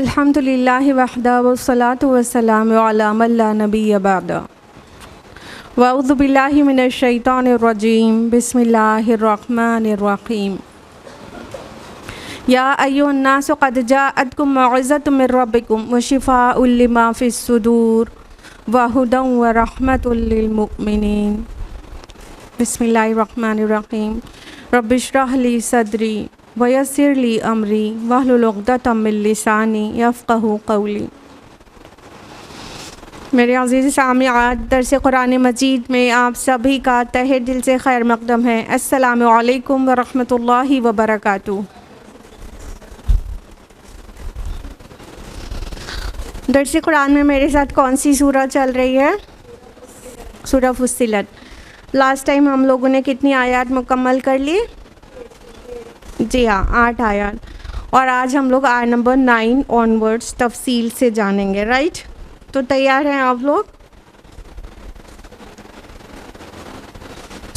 अल्हम्दुलिल्लाह वहदा वस्सलातु वस्सलामु अला मन ला नबिय्य बअदा वअऊज़ु बिल्लाहि मिनश शैतानिर रजीम बिस्मिल्लाहिर रहमानिर रहीम या अय्युहन नासु क़द जाअतकुम मौइज़तुम मिर रब्बिकुम व शिफ़ाउल लिमा फ़िस सुदूर व हुदन व रहमतुल लिल मुमिनीन। बिस्मिल्लाहिर रहमानिर रहीम रब्बिश्रह ली सदरी वयस्सिर ली अमरी वहलुल उक़दतम मिन लिसानी यफ़क़हू क़ौली। मेरे अज़ीज़ सामिआत, दर्स कुरान मजीद में आप सभी का तहे दिल से खैर मक़दम है। अस्सलामु अलैकुम व रहमतुल्लाहि व बरकातुहू। दर्स कुरान में मेरे साथ कौन सी सूरह चल रही है? सूरह फुस्सिलत। लास्ट टाइम हम लोगों ने कितनी आयत मुकम्मल कर ली? जी हाँ, 8 आयत। और आज हम लोग आयत नंबर 9 ऑनवर्ड्स तफसील से जानेंगे। राइट, तो तैयार हैं आप लोग?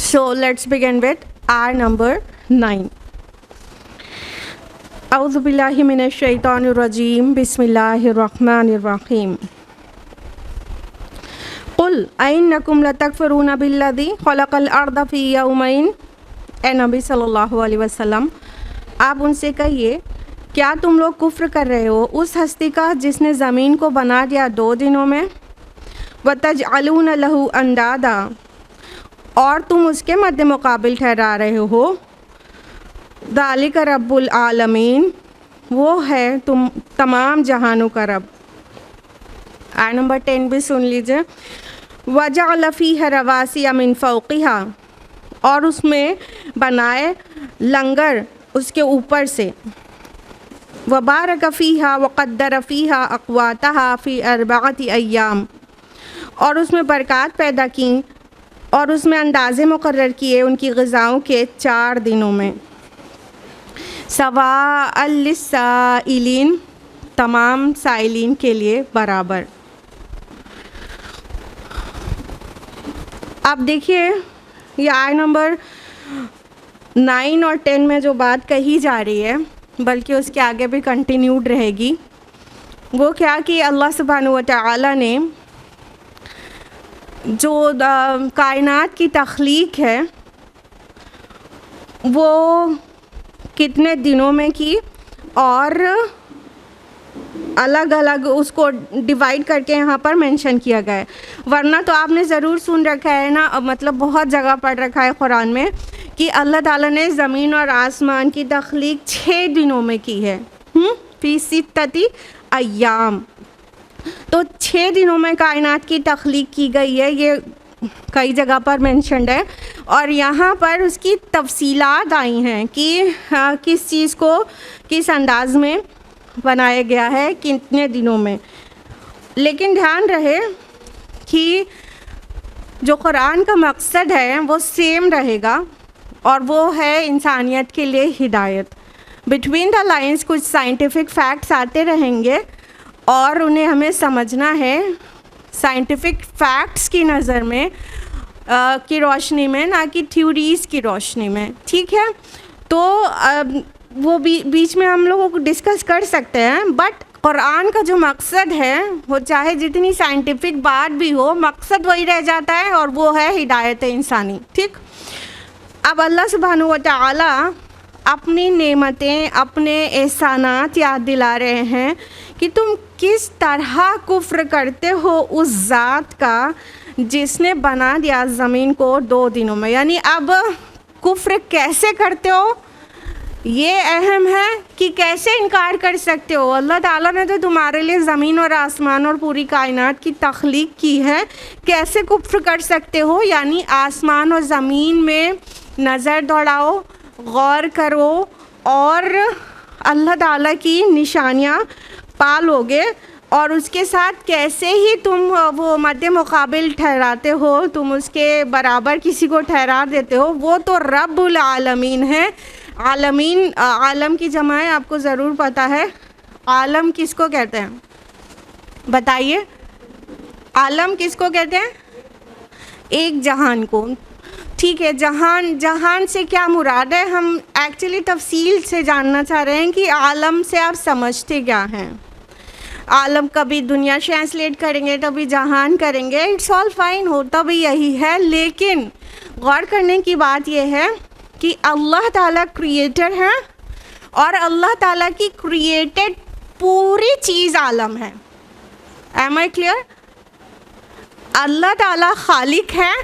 सो लेट्स बिगिन विद आयत नंबर 9। औज़ु बिल्लाहि मिनश शैतानिर रजीम बिस्मिल्लाहिर रहमानिर रहीम। कुल अइन्नकुम लतकफुरूना बिल्लज़ी खलक़ल अर्ज़ फ़ी यौमैन। ए नबी सल्लल्लाहु अलैहि वसल्लम, आप उनसे कहिए, क्या तुम लोग कुफ्र कर रहे हो उस हस्ती का जिसने ज़मीन को बना दिया 2 दिनों में? वतजअलून लहू अंदादा, और तुम उसके मद्दे मुकाबिल ठहरा रहे हो। ज़ालिका रब्बुल आलमीन, वो है तुम तमाम जहानों का रब। आयत नंबर 10 भी सुन लीजिए। वजअल फ़ीहा रवासिया मिन फ़ौक़िहा, और उसमें बनाए लंगर उसके ऊपर से। वबारक फ़ीहा वक़द्दर फ़ीहा अक़वातहा फ़ी अर्बअति अय्याम, और उसमें बरक़ात पैदा की और उसमें अंदाज़े मुक़र्रर किए उनकी ग़िज़ाओं के 4 दिनों में। सवाअल लिस्साइलीन, तमाम साइलीन के लिए बराबर। अब देखिए, ये आयत नंबर 9 और 10 में जो बात कही जा रही है, बल्कि उसके आगे भी कंटिन्यूड रहेगी। वो क्या कि अल्लाह सुब्हानहू व तआला ने जो कायनात की तख्लीक है वो कितने दिनों में की, और अलग अलग उसको डिवाइड करके यहाँ पर मेंशन किया गया है। वरना तो आपने ज़रूर सुन रखा है ना, मतलब बहुत जगह पढ़ रखा है कुरान में कि अल्लाह ताला ने ज़मीन और आसमान की तख्लीक 6 दिनों में की है। फ़ी सित्तति अय्याम, तो 6 दिनों में कायनात की तख्लीक की गई है। ये कई जगह पर मेंशन्ड है, और यहाँ पर उसकी तफसीलात आई हैं कि किस चीज़ को किस अंदाज़ में बनाया गया है, कितने दिनों में। लेकिन ध्यान रहे कि जो कुरान का मकसद है वो सेम रहेगा, और वो है इंसानियत के लिए हिदायत। बिटवीन द लाइंस कुछ साइंटिफिक फैक्ट्स आते रहेंगे और उन्हें हमें समझना है साइंटिफिक फैक्ट्स की नज़र में की रोशनी में, ना कि थ्योरीज़ की रोशनी में। ठीक है, तो वो बीच में हम लोगों को डिस्कस कर सकते हैं, बट कुरान का जो मकसद है वो चाहे जितनी साइंटिफिक बात भी हो, मकसद वही रह जाता है, और वो है हिदायत इंसानी। ठीक, अब अल्लाह सुब्हानहू व तआला अपनी नेमतें, अपने एहसानात याद दिला रहे हैं कि तुम किस तरह कुफ्र करते हो उस ज़ात का जिसने बना दिया ज़मीन को 2 दिनों में। यानी अब कुफ्र कैसे करते हो ये अहम है कि कैसे इनकार कर सकते हो। अल्लाह ताला ने तो तुम्हारे लिए ज़मीन और आसमान और पूरी कायनात की तख्लीक की है, कैसे कुफ्र कर सकते हो। यानी आसमान और ज़मीन में नज़र दौड़ाओ, गौर करो और अल्लाह ताला की निशानियाँ पालोगे, और उसके साथ कैसे ही तुम वो मद्दे मुकाबिल ठहराते हो, तुम उसके बराबर किसी को ठहरा देते हो, वो तो रब्बुल आलमीन है। आलमीन, आलम की जमा है, आपको ज़रूर पता है। आलम किसको कहते हैं बताइए? आलम किसको कहते हैं? एक जहान को। ठीक है, जहान, जहान से क्या मुराद है? हम एक्चुअली तफसील से जानना चाह रहे हैं कि आलम से आप समझते क्या हैं। आलम कभी दुनिया ट्रांसलेट करेंगे, कभी जहान करेंगे, इट्स ऑल फाइन, होता भी यही है। लेकिन गौर करने की बात यह है कि अल्लाह ताला क्रिएटर हैं और अल्लाह ताला की क्रिएटेड पूरी चीज़ आलम है। M I clear? अल्लाह ताला खालिक है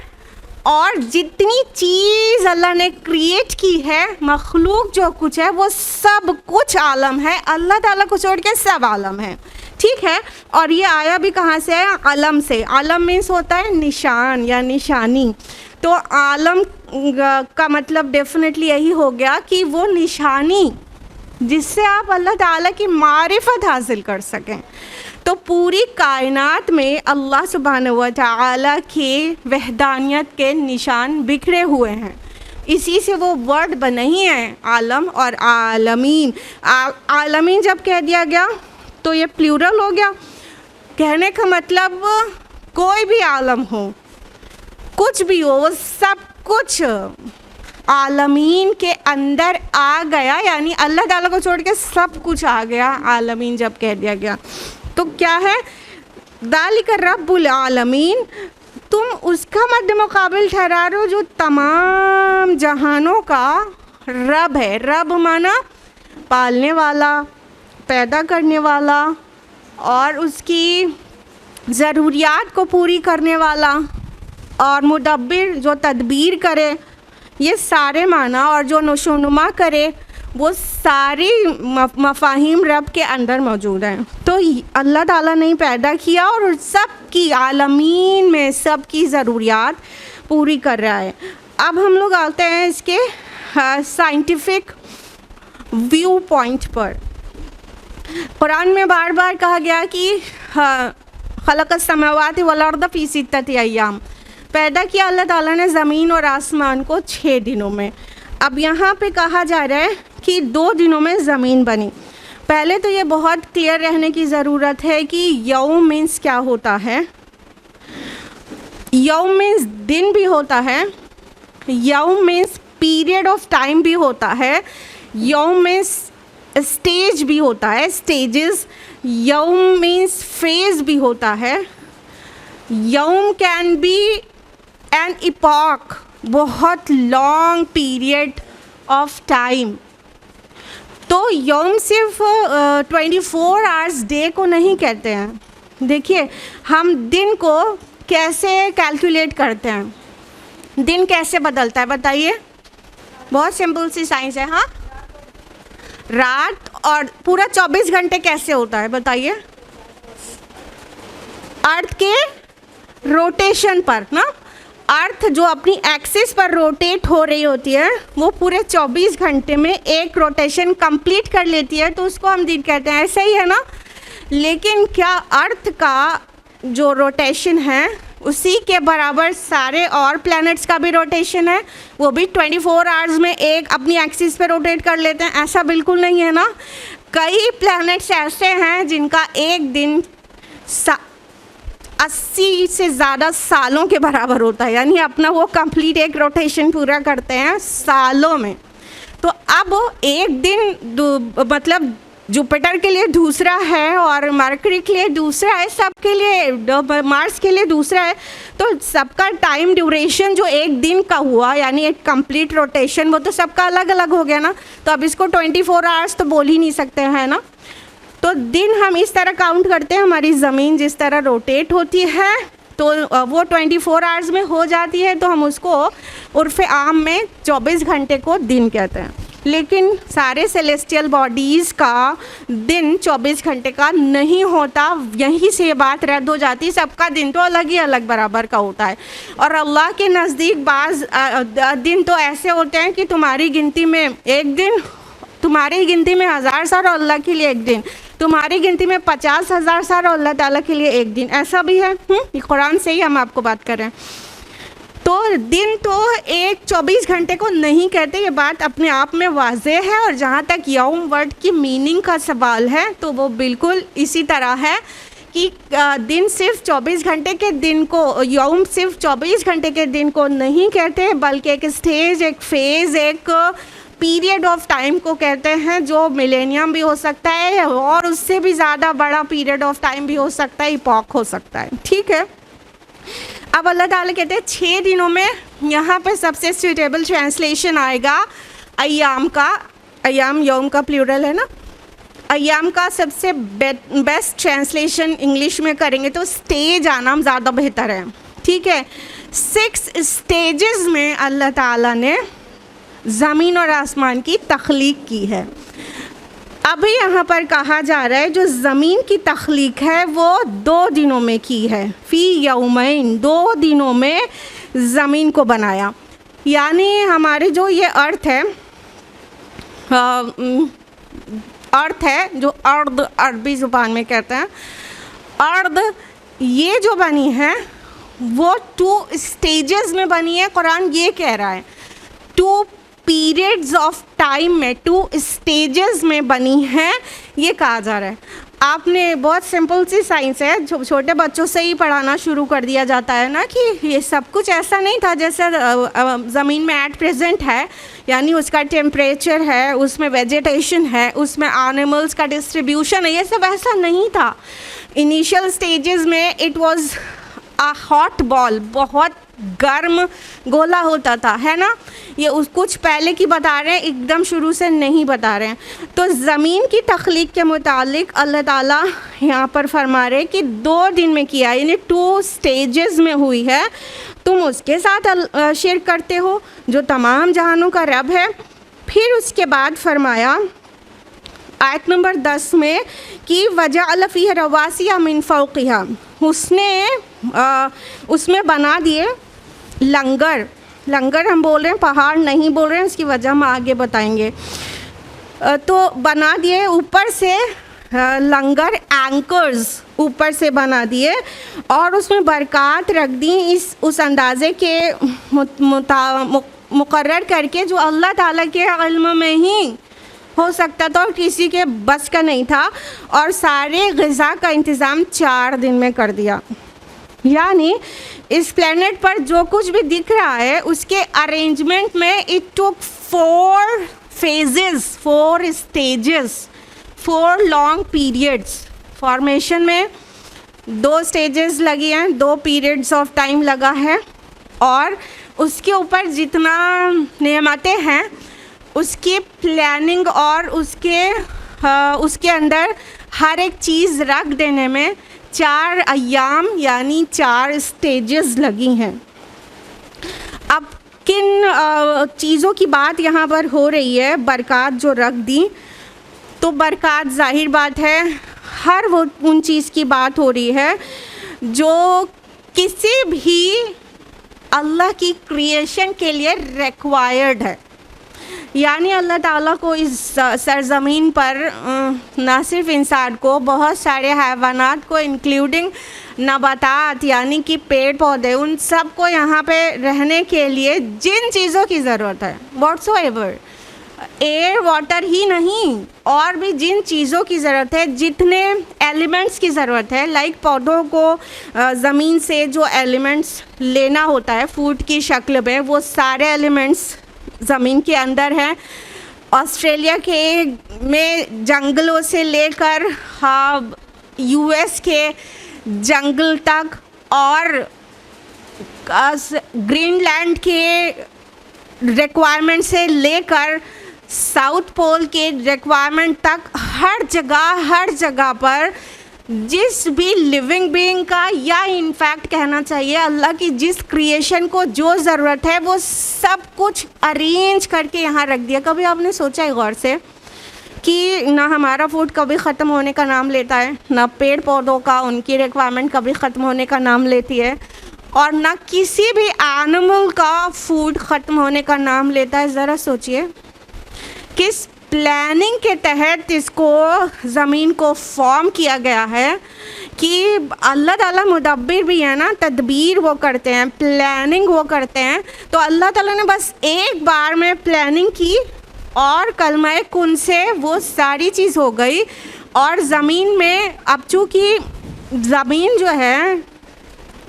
और जितनी चीज़ अल्लाह ने क्रिएट की है, मखलूक जो कुछ है, वो सब कुछ आलम है। अल्लाह ताला को छोड़ के सब आलम है। ठीक है, और ये आया भी कहाँ से है? आलम से। आलम मीन्स होता है निशान या निशानी। तो आलम का मतलब डेफिनेटली यही हो गया कि वो निशानी जिससे आप अल्लाह ताला की मारिफत हासिल कर सकें। तो पूरी कायनात में अल्लाह सुब्हानहू व तआला के वहदानियत के निशान बिखरे हुए हैं। इसी से वो वर्ड बने ही हैं, आलम और आलमीन। आलमीन जब कह दिया गया तो ये प्लूरल हो गया। कहने का मतलब कोई भी आलम हो, कुछ भी हो, वो सब कुछ आलमीन के अंदर आ गया। यानी अल्लाह ताला को छोड़ के सब कुछ आ गया आलमीन जब कह दिया गया। तो क्या है? दालिका रब्बुल आलमीन, तुम उसका मद्दे मुकाबिल ठहरा रहे हो जो तमाम जहानों का रब है। रब माना पालने वाला, पैदा करने वाला और उसकी ज़रूरियात को पूरी करने वाला, और मुदब्बिर जो तदबीर करे, ये सारे माना, और जो नशोनुमा करे, वो सारी मफ़ाहिम रब के अंदर मौजूद हैं। तो अल्लाह ताला ने पैदा किया और सब की आलमीन में सब की ज़रूरियात पूरी कर रहा है। अब हम लोग आते हैं इसके साइंटिफिक व्यू पॉइंट पर। कुरान में बार बार कहा गया कि खलक़स समावाति वल अर्द फ़ी सित्तति अय्याम, पैदा किया अल्लाह ताला ने ज़मीन और आसमान को 6 दिनों में। अब यहाँ पे कहा जा रहा है कि 2 दिनों में ज़मीन बनी। पहले तो ये बहुत क्लियर रहने की ज़रूरत है कि यौम मीन्स क्या होता है। यौम मीन्स दिन भी होता है, यौम मीन्स पीरियड ऑफ टाइम भी होता है, यौम मीन्स स्टेज भी होता है, स्टेजेस। यौम मीन्स फेज़ भी होता है। यौम कैन बी एन इपॉक, बहुत लॉन्ग पीरियड ऑफ टाइम। तो यौम सिर्फ 24 आवर्स डे को नहीं कहते हैं। देखिए, हम दिन को कैसे कैलकुलेट करते हैं, दिन कैसे बदलता है बताइए? बहुत सिंपल सी साइंस है। हाँ, रात और पूरा 24 घंटे कैसे होता है बताइए? अर्थ के रोटेशन पर ना, अर्थ जो अपनी एक्सिस पर रोटेट हो रही होती है, वो पूरे 24 घंटे में एक रोटेशन कंप्लीट कर लेती है, तो उसको हम दिन कहते हैं। ऐसा ही है ना? लेकिन क्या अर्थ का जो रोटेशन है उसी के बराबर सारे और प्लैनेट्स का भी रोटेशन है? वो भी 24 आवर्स में एक अपनी एक्सिस पे रोटेट कर लेते हैं? ऐसा बिल्कुल नहीं है ना। कई प्लैनेट्स ऐसे हैं जिनका एक दिन 80 से ज़्यादा सालों के बराबर होता है, यानी अपना वो कंप्लीट एक रोटेशन पूरा करते हैं सालों में। तो अब एक दिन मतलब जुपिटर के लिए दूसरा है और मरकरी के लिए दूसरा है, सबके लिए, मार्स के लिए दूसरा है। तो सबका टाइम ड्यूरेशन जो एक दिन का हुआ, यानी एक कंप्लीट रोटेशन, वो तो सबका अलग अलग हो गया ना। तो अब इसको 24 आवर्स तो बोल ही नहीं सकते हैं ना। तो दिन हम इस तरह काउंट करते हैं, हमारी ज़मीन जिस तरह रोटेट होती है तो वो 24 आवर्स में हो जाती है, तो हम उसको उर्फ़ आम में 24 घंटे को दिन कहते हैं। लेकिन सारे सेलेस्टियल बॉडीज़ का दिन 24 घंटे का नहीं होता। यहीं से ये बात रद्द हो जाती है, सबका दिन तो अलग ही अलग बराबर का होता है। और अल्लाह के नज़दीक बाज़ दिन तो ऐसे होते हैं कि तुम्हारी गिनती में एक दिन, तुम्हारी गिनती में 1000 साल और अल्लाह के लिए एक दिन, तुम्हारी गिनती में 50,000 साल और अल्लाह ताला के लिए एक दिन, ऐसा भी है। ये कुरान से ही हम आपको बात कर रहे हैं। तो दिन तो एक 24 घंटे को नहीं कहते, ये बात अपने आप में वाज़ेह है। और जहाँ तक यौम वर्ड की मीनिंग का सवाल है तो वो बिल्कुल इसी तरह है कि दिन सिर्फ 24 घंटे के दिन को, यौम सिर्फ 24 घंटे के दिन को नहीं कहते, बल्कि एक स्टेज, एक फेज़, एक पीरियड ऑफ टाइम को कहते हैं, जो मिलेनियम भी हो सकता है और उससे भी ज़्यादा बड़ा पीरियड ऑफ टाइम भी हो सकता है, इपॉक हो सकता है। ठीक है, अब अल्लाह ताला कहते हैं 6 दिनों में, यहाँ पे सबसे सूटेबल ट्रांसलेशन आएगा अय्याम का। अय्याम यौम का प्लूरल है ना। अय्याम का सबसे बेस्ट ट्रांसलेशन इंग्लिश में करेंगे तो स्टेज आना ज़्यादा बेहतर है। ठीक है, 6 स्टेजेस में अल्लाह ताला ने ज़मीन और आसमान की तख्लीक की है। अभी यहाँ पर कहा जा रहा है जो ज़मीन की तख्लीक है वो 2 दिनों में की है। फ़ी यौमैन, 2 दिनों में ज़मीन को बनाया। यानी हमारे जो ये अर्थ है जो अर्द अरबी ज़ुबान में कहते हैं, अर्द ये जो बनी है वो 2 स्टेजेस में बनी है। कुरान ये कह रहा है 2 पीरियड्स ऑफ टाइम में, 2 स्टेजेस में बनी है, ये कहा जा रहा है। आपने बहुत सिंपल सी साइंस है, छोटे बच्चों से ही पढ़ाना शुरू कर दिया जाता है ना कि ये सब कुछ ऐसा नहीं था जैसे ज़मीन में एट प्रेजेंट है। यानी उसका टेम्परेचर है, उसमें वेजिटेशन है, उसमें एनिमल्स का डिस्ट्रीब्यूशन है, ये सब ऐसा नहीं था। इनिशियल स्टेजेस में it was a hot ball, बहुत गर्म गोला होता था, है ना। ये उस कुछ पहले की बता रहे हैं, एकदम शुरू से नहीं बता रहे हैं। तो ज़मीन की तख्लीक के मुतालिक अल्लाह ताला यहाँ पर फरमा रहे कि 2 दिन में किया, यानी 2 स्टेजेस में हुई है। तुम उसके साथ शिरक करते हो जो तमाम जहानों का रब है। फिर उसके बाद फरमाया आयत नंबर 10 में कि वजअल फ़ीहा रवासिया मिन फ़ौक़िहा, उसने उसमें बना दिए लंगर। लंगर हम बोल रहे हैं, पहाड़ नहीं बोल रहे हैं, उसकी वजह हम आगे बताएंगे। तो बना दिए ऊपर से लंगर, एंकर्स ऊपर से बना दिए और उसमें बरक़ात रख दी उस अंदाज़े के मुकर्रर करके जो अल्लाह ताला के इल्म में ही हो सकता था और किसी के बस का नहीं था। और सारे ग़िज़ा का इंतज़ाम 4 दिन में कर दिया। यानी इस प्लेनेट पर जो कुछ भी दिख रहा है उसके अरेंजमेंट में it took 4 phases, 4 stages, 4 long periods. Formation में 2 स्टेजेस लगी हैं, 2 पीरियड्स ऑफ टाइम लगा है। और उसके ऊपर जितना नेमतें हैं उसकी प्लानिंग और उसके अंदर हर एक चीज़ रख देने में 4 अय्याम यानी 4 स्टेजेस लगी हैं। अब किन चीज़ों की बात यहाँ पर हो रही है, बरक़ात जो रख दी, तो बरक़ात ज़ाहिर बात है हर वो उन चीज़ की बात हो रही है जो किसी भी अल्लाह की क्रिएशन के लिए रिक्वायर्ड है। यानी अल्लाह ताला को इस सरज़मीन पर ना सिर्फ इंसान को, बहुत सारे हैवानात को इंक्लूडिंग नबातात यानी कि पेड़ पौधे, उन सब को यहाँ पे रहने के लिए जिन चीज़ों की ज़रूरत है, व्हाट्सोएवर, एयर वाटर ही नहीं और भी जिन चीज़ों की ज़रूरत है, जितने एलिमेंट्स की ज़रूरत है, लाइक पौधों को ज़मीन से जो एलिमेंट्स लेना होता है फूड की शक्ल में, वो सारे एलिमेंट्स ज़मीन के अंदर हैं। ऑस्ट्रेलिया के में जंगलों से लेकर यूएस के जंगल तक और ग्रीनलैंड के रिक्वायरमेंट से लेकर साउथ पोल के रिक्वायरमेंट तक हर जगह पर जिस भी लिविंग बीइंग का, या इनफैक्ट कहना चाहिए अल्लाह की जिस क्रिएशन को जो ज़रूरत है वो सब कुछ अरेंज करके यहाँ रख दिया। कभी आपने सोचा है गौर से कि ना हमारा फूड कभी ख़त्म होने का नाम लेता है, ना पेड़ पौधों का उनकी रिक्वायरमेंट कभी ख़त्म होने का नाम लेती है, और ना किसी भी एनिमल का फूड ख़त्म होने का नाम लेता है। ज़रा सोचिए किस प्लानिंग के तहत इसको ज़मीन को फॉर्म किया गया है कि अल्लाह ताला मुदब्बिर भी है ना, तदबीर वो करते हैं, प्लानिंग वो करते हैं। तो अल्लाह ताला ने बस एक बार में प्लानिंग की और कलमाए कुन से वो सारी चीज़ हो गई। और ज़मीन में अब चूँकि ज़मीन जो है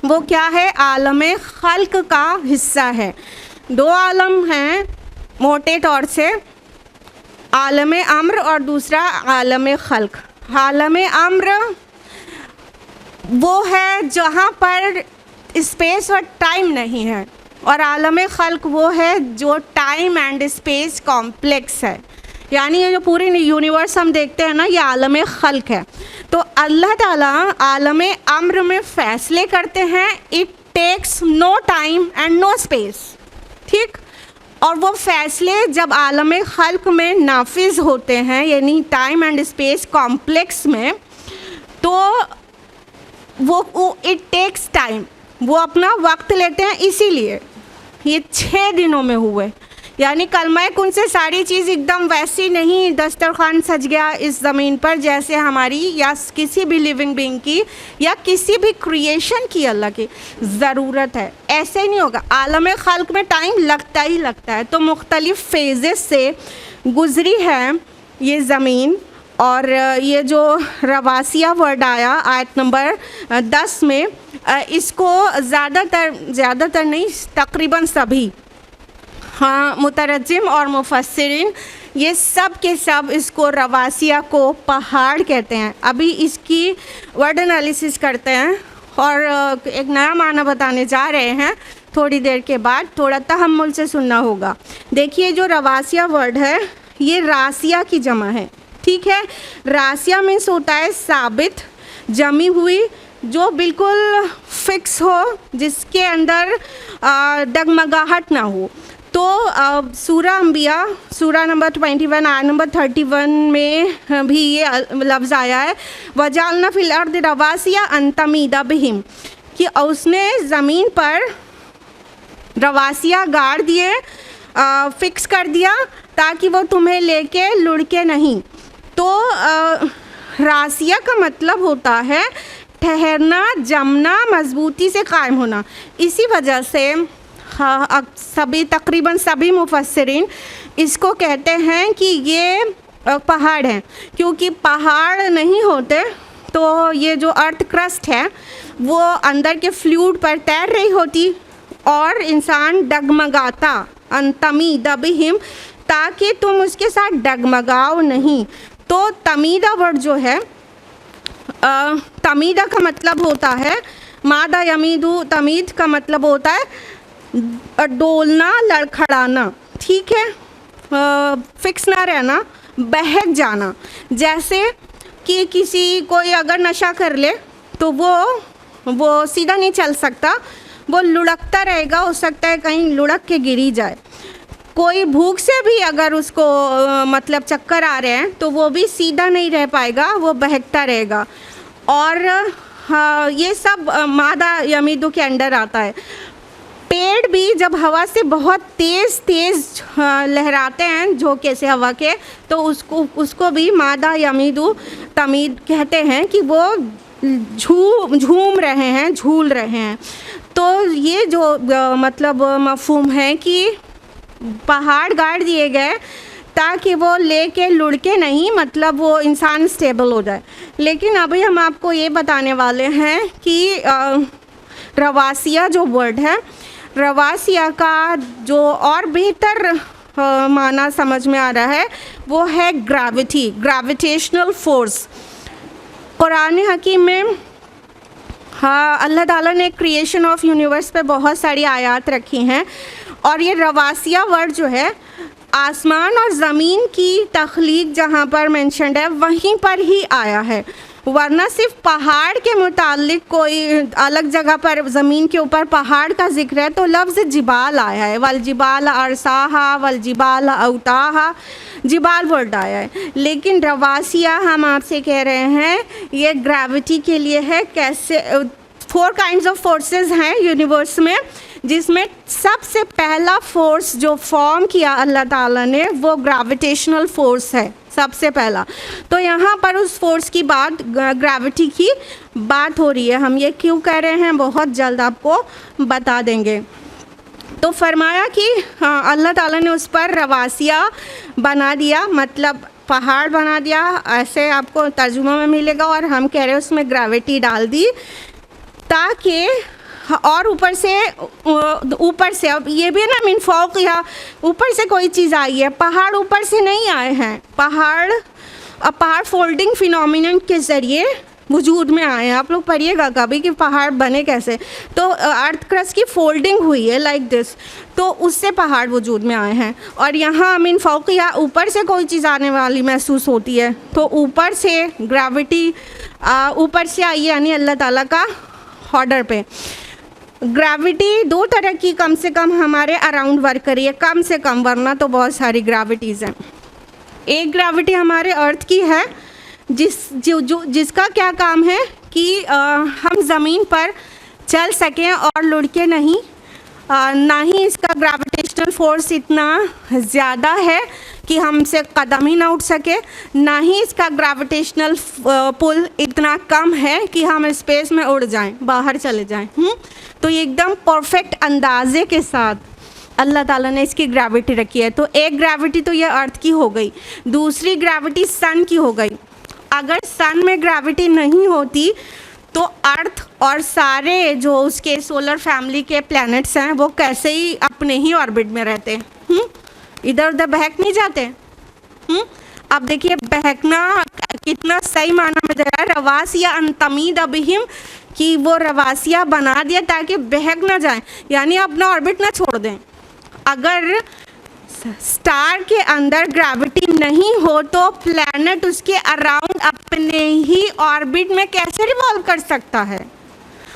वो क्या है, आलम खल्क का हिस्सा है। दो आलम हैं मोटे तौर से, आलम अम्र और दूसरा आलम खल्क। आलम अम्र वो है जहाँ पर स्पेस और टाइम नहीं है, और आलम खल्क वो है जो टाइम एंड स्पेस कॉम्प्लेक्स है। यानी ये जो पूरी यूनिवर्स हम देखते हैं ना, ये आलम खल्क है। तो अल्लाह ताला आलम अम्र में फ़ैसले करते हैं, it takes no time and no space, ठीक। और वो फ़ैसले जब आलम खल्क में नाफिज होते हैं, यानी टाइम एंड स्पेस कॉम्प्लेक्स में, तो वो इट टेक्स टाइम, वो अपना वक्त लेते हैं। इसीलिए ये 6 दिनों में हुए। यानी कलमा कुन से सारी चीज़ एकदम वैसी नहीं दस्तरखान सज गया इस ज़मीन पर जैसे हमारी या किसी भी लिविंग बीइंग की या किसी भी क्रिएशन की अल्लाह की ज़रूरत है, ऐसे ही नहीं होगा। आलम खल्क में टाइम लगता ही लगता है। तो मुख्तलिफ़ फेजेस से गुज़री है ये ज़मीन। और ये जो रवासिया वर्ड आया आयत नंबर 10 में, इसको ज़्यादातर नहीं, तकरीबन सभी, हाँ, मुतरज्जिम और मुफस्सिरीन ये सब के सब इसको रवासिया को पहाड़ कहते हैं। अभी इसकी वर्ड एनालिसिस करते हैं और एक नया माना बताने जा रहे हैं थोड़ी देर के बाद। थोड़ा तहम्मुल से सुनना होगा। देखिए जो रवासिया वर्ड है ये रासिया की जमा है, ठीक है। रासिया मीन्स होता है साबित, जमी हुई, जो बिल्कुल फिक्स हो, जिसके अंदर डगमगाहट ना हो। तो सूरा अंबिया सूरा नंबर 21 आयत नंबर 31 में भी ये लफ्ज़ आया है, वजालना फिल अर्द रवासिया अन तमीदा बिहिम, कि उसने ज़मीन पर रवासिया गाड़ दिए, फिक्स कर दिया ताकि वो तुम्हें लेके लुढ़के नहीं। तो रासिया का मतलब होता है ठहरना, जमना, मजबूती से कायम होना। इसी वजह से हाँ, सभी तकरीबन सभी मुफस्सिरीन इसको कहते हैं कि ये पहाड़ हैं, क्योंकि पहाड़ नहीं होते तो ये जो अर्थ क्रस्ट है वो अंदर के फ्लूइड पर तैर रही होती और इंसान डगमगाता, तमीदा बिहिम, ताकि तुम उसके साथ डगमगाओ नहीं। तो तमीदा वर्ड जो है, तमीदा का मतलब होता है मादा यमीदू, तमीद का मतलब होता है डोलना, लड़खड़ाना, ठीक है, फिक्स ना रहना, बहक जाना। जैसे कि किसी कोई अगर नशा कर ले तो वो सीधा नहीं चल सकता, वो लुढ़कता रहेगा, हो सकता है कहीं लुढ़क के गिरी जाए। कोई भूख से भी अगर उसको मतलब चक्कर आ रहे हैं तो वो भी सीधा नहीं रह पाएगा, वो बहकता रहेगा। और हाँ, ये सब मादा यमीदू के अंडर आता है। पेड़ भी जब हवा से बहुत तेज़ लहराते हैं झोंके से हवा के, तो उसको भी मादा यमीदू तमीद कहते हैं कि वो झूम रहे हैं, झूल रहे हैं। तो ये जो मतलब मफ़हूम है कि पहाड़ गाड़ दिए गए ताकि वो लेके लुढ़के नहीं, मतलब वो इंसान स्टेबल हो जाए। लेकिन अभी हम आपको ये बताने वाले हैं कि रवासिया जो वर्ड है, रवासिया का जो और बेहतर माना समझ में आ रहा है वो है ग्रेविटी, ग्रेविटेशनल फोर्स। कुरान हकीम में हाँ, अल्लाह ताला ने क्रिएशन ऑफ यूनिवर्स पे बहुत सारी आयत रखी हैं, और ये रवासिया वर्ड जो है आसमान और ज़मीन की तख्लीक जहाँ पर मेंशन्ड है वहीं पर ही आया है। वरना सिर्फ पहाड़ के मुतालिक कोई अलग जगह पर ज़मीन के ऊपर पहाड़ का जिक्र है तो लफ्ज़ जिबाल आया है, वल जिबाल अरसाहा वल जिबाल औताहा, जिबाल वर्ड आया है। लेकिन रवासिया हम आपसे कह रहे हैं ये ग्रेविटी के लिए है। कैसे 4 काइंड्स ऑफ फोर्सेस हैं यूनिवर्स में, जिसमें सबसे पहला फोर्स जो फॉर्म किया अल्लाह ताला ने वो ग्रेविटेशनल फोर्स है सबसे पहला। तो यहाँ पर उस फोर्स की बात, ग्रेविटी की बात हो रही है। हम ये क्यों कह रहे हैं बहुत जल्द आपको बता देंगे। तो फरमाया कि हाँ, अल्लाह ताला ने उस पर रवासिया बना दिया, मतलब पहाड़ बना दिया, ऐसे आपको तर्जुमा में मिलेगा। और हम कह रहे हैं उसमें ग्रेविटी डाल दी ताकि, और ऊपर से अब ये भी ना मिन फौक, या ऊपर से कोई चीज़ आई है, पहाड़ ऊपर से नहीं आए हैं। पहाड़ फोल्डिंग फिनोमिनन के ज़रिए वजूद में आए हैं। आप लोग पढ़िएगा कभी कि पहाड़ बने कैसे, तो अर्थ क्रस्ट की फोल्डिंग हुई है लाइक दिस, तो उससे पहाड़ वजूद में आए हैं। और यहाँ मिन फौक, या ऊपर से कोई चीज़ आने वाली महसूस होती है, तो ऊपर से ग्रेविटी ऊपर से आई है, यानी अल्लाह ताला का ऑर्डर पे। ग्रेविटी 2 तरह की कम से कम हमारे अराउंड वर्क करी है, कम से कम, वरना तो बहुत सारी ग्रेविटीज़ हैं। एक ग्रेविटी हमारे अर्थ की है जिसका क्या काम है कि हम ज़मीन पर चल सकें और लुढ़के नहीं, ना ही इसका ग्रेविटेशनल फोर्स इतना ज़्यादा है कि हमसे कदम ही ना उठ सके, ना ही इसका ग्रेविटेशनल पुल इतना कम है कि हम स्पेस में उड़ जाएं, बाहर चले जाएं। तो ये एकदम परफेक्ट अंदाजे के साथ अल्लाह ताला ने इसकी ग्रेविटी रखी है। तो एक ग्रेविटी तो ये अर्थ की हो गई, दूसरी ग्रेविटी सन की हो गई। अगर सन में ग्रेविटी नहीं होती तो अर्थ और सारे जो उसके सोलर फैमिली के प्लैनेट्स हैं वो कैसे ही अपने ही ऑर्बिट में रहते, इधर उधर बहक नहीं जाते। अब देखिए बहकना कितना सही माना में दे रहा है, रवासिया अंतमीद अबिहिम, कि वो रवासिया बना दिया ताकि बहक ना जाए, यानी अपना ऑर्बिट ना छोड़ दें। अगर स्टार के अंदर ग्रेविटी नहीं हो तो प्लैनेट उसके अराउंड अपने ही ऑर्बिट में कैसे रिवॉल्व कर सकता है,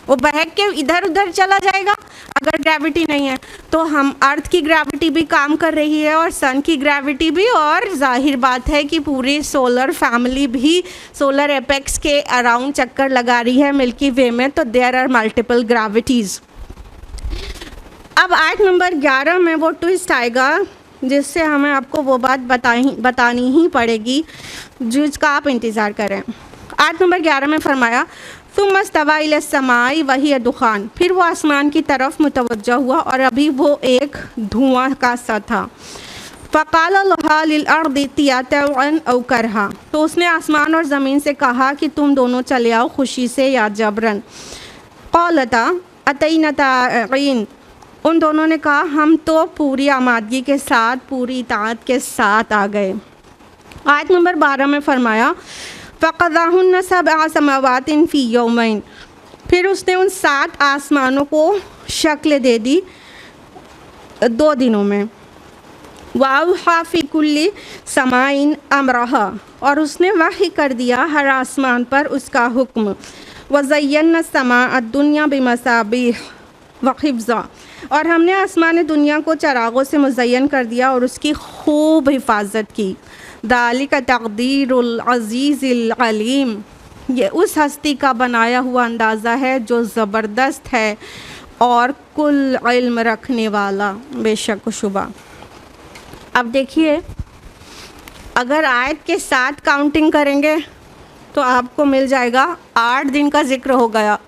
वो बहक के इधर उधर चला जाएगा अगर ग्रेविटी नहीं है। तो हम अर्थ की ग्रेविटी भी काम कर रही है और सन की ग्रेविटी भी, और जाहिर बात है कि पूरी सोलर फैमिली भी सोलर एपेक्स के अराउंड चक्कर लगा रही है मिल्की वे में। तो देयर आर मल्टीपल ग्रेविटीज़। अब आयत नंबर 11 में वो ट्विस्ट आएगा जिससे हमें आपको वो बात बतानी ही पड़ेगी जिसका आप इंतज़ार करें। आयत नंबर 11 में फरमाया तुम मस्तवा इला समाई वही दुखान, फिर वो आसमान की तरफ मुतवज्जा हुआ और अभी वो एक धुआं का सा था। फ़क़ाल लहा लिल अर्दि तियातन औ करहा, तो उसने आसमान और ज़मीन से कहा कि तुम दोनों चले आओ खुशी से या जबरन। क़ालता अतैना ताईन, उन दोनों ने कहा हम तो पूरी आमादगी के साथ, पूरी इताअत के साथ आ गए। आयत नंबर 12 में फरमाया फ़क़ज़ाहुन्ना सबअ समावातिन फ़ी यौमैन, फिर उसने उन 7 आसमानों को शक्ल दे दी 2 दिनों में। वाउहा फ़ी कुल्ली समाइन अमरहा, और उसने वही कर दिया हर आसमान पर उसका हुक्म। वज़य्यना समाअ दुनिया बिमसाबीह व हिफ़्ज़ा, और हमने आसमान दुनिया को चरागों से मुज़य्यन कर दिया और उसकी खूब हिफाजत की। दालिका तक़दीरुल अज़ीज़िल अलीम, ये उस हस्ती का बनाया हुआ अंदाज़ा है जो ज़बरदस्त है और कुल इल्म रखने वाला, बेशक शुबा। अब देखिए अगर आयत के साथ काउंटिंग करेंगे तो आपको मिल जाएगा 8 दिन का जिक्र हो गया,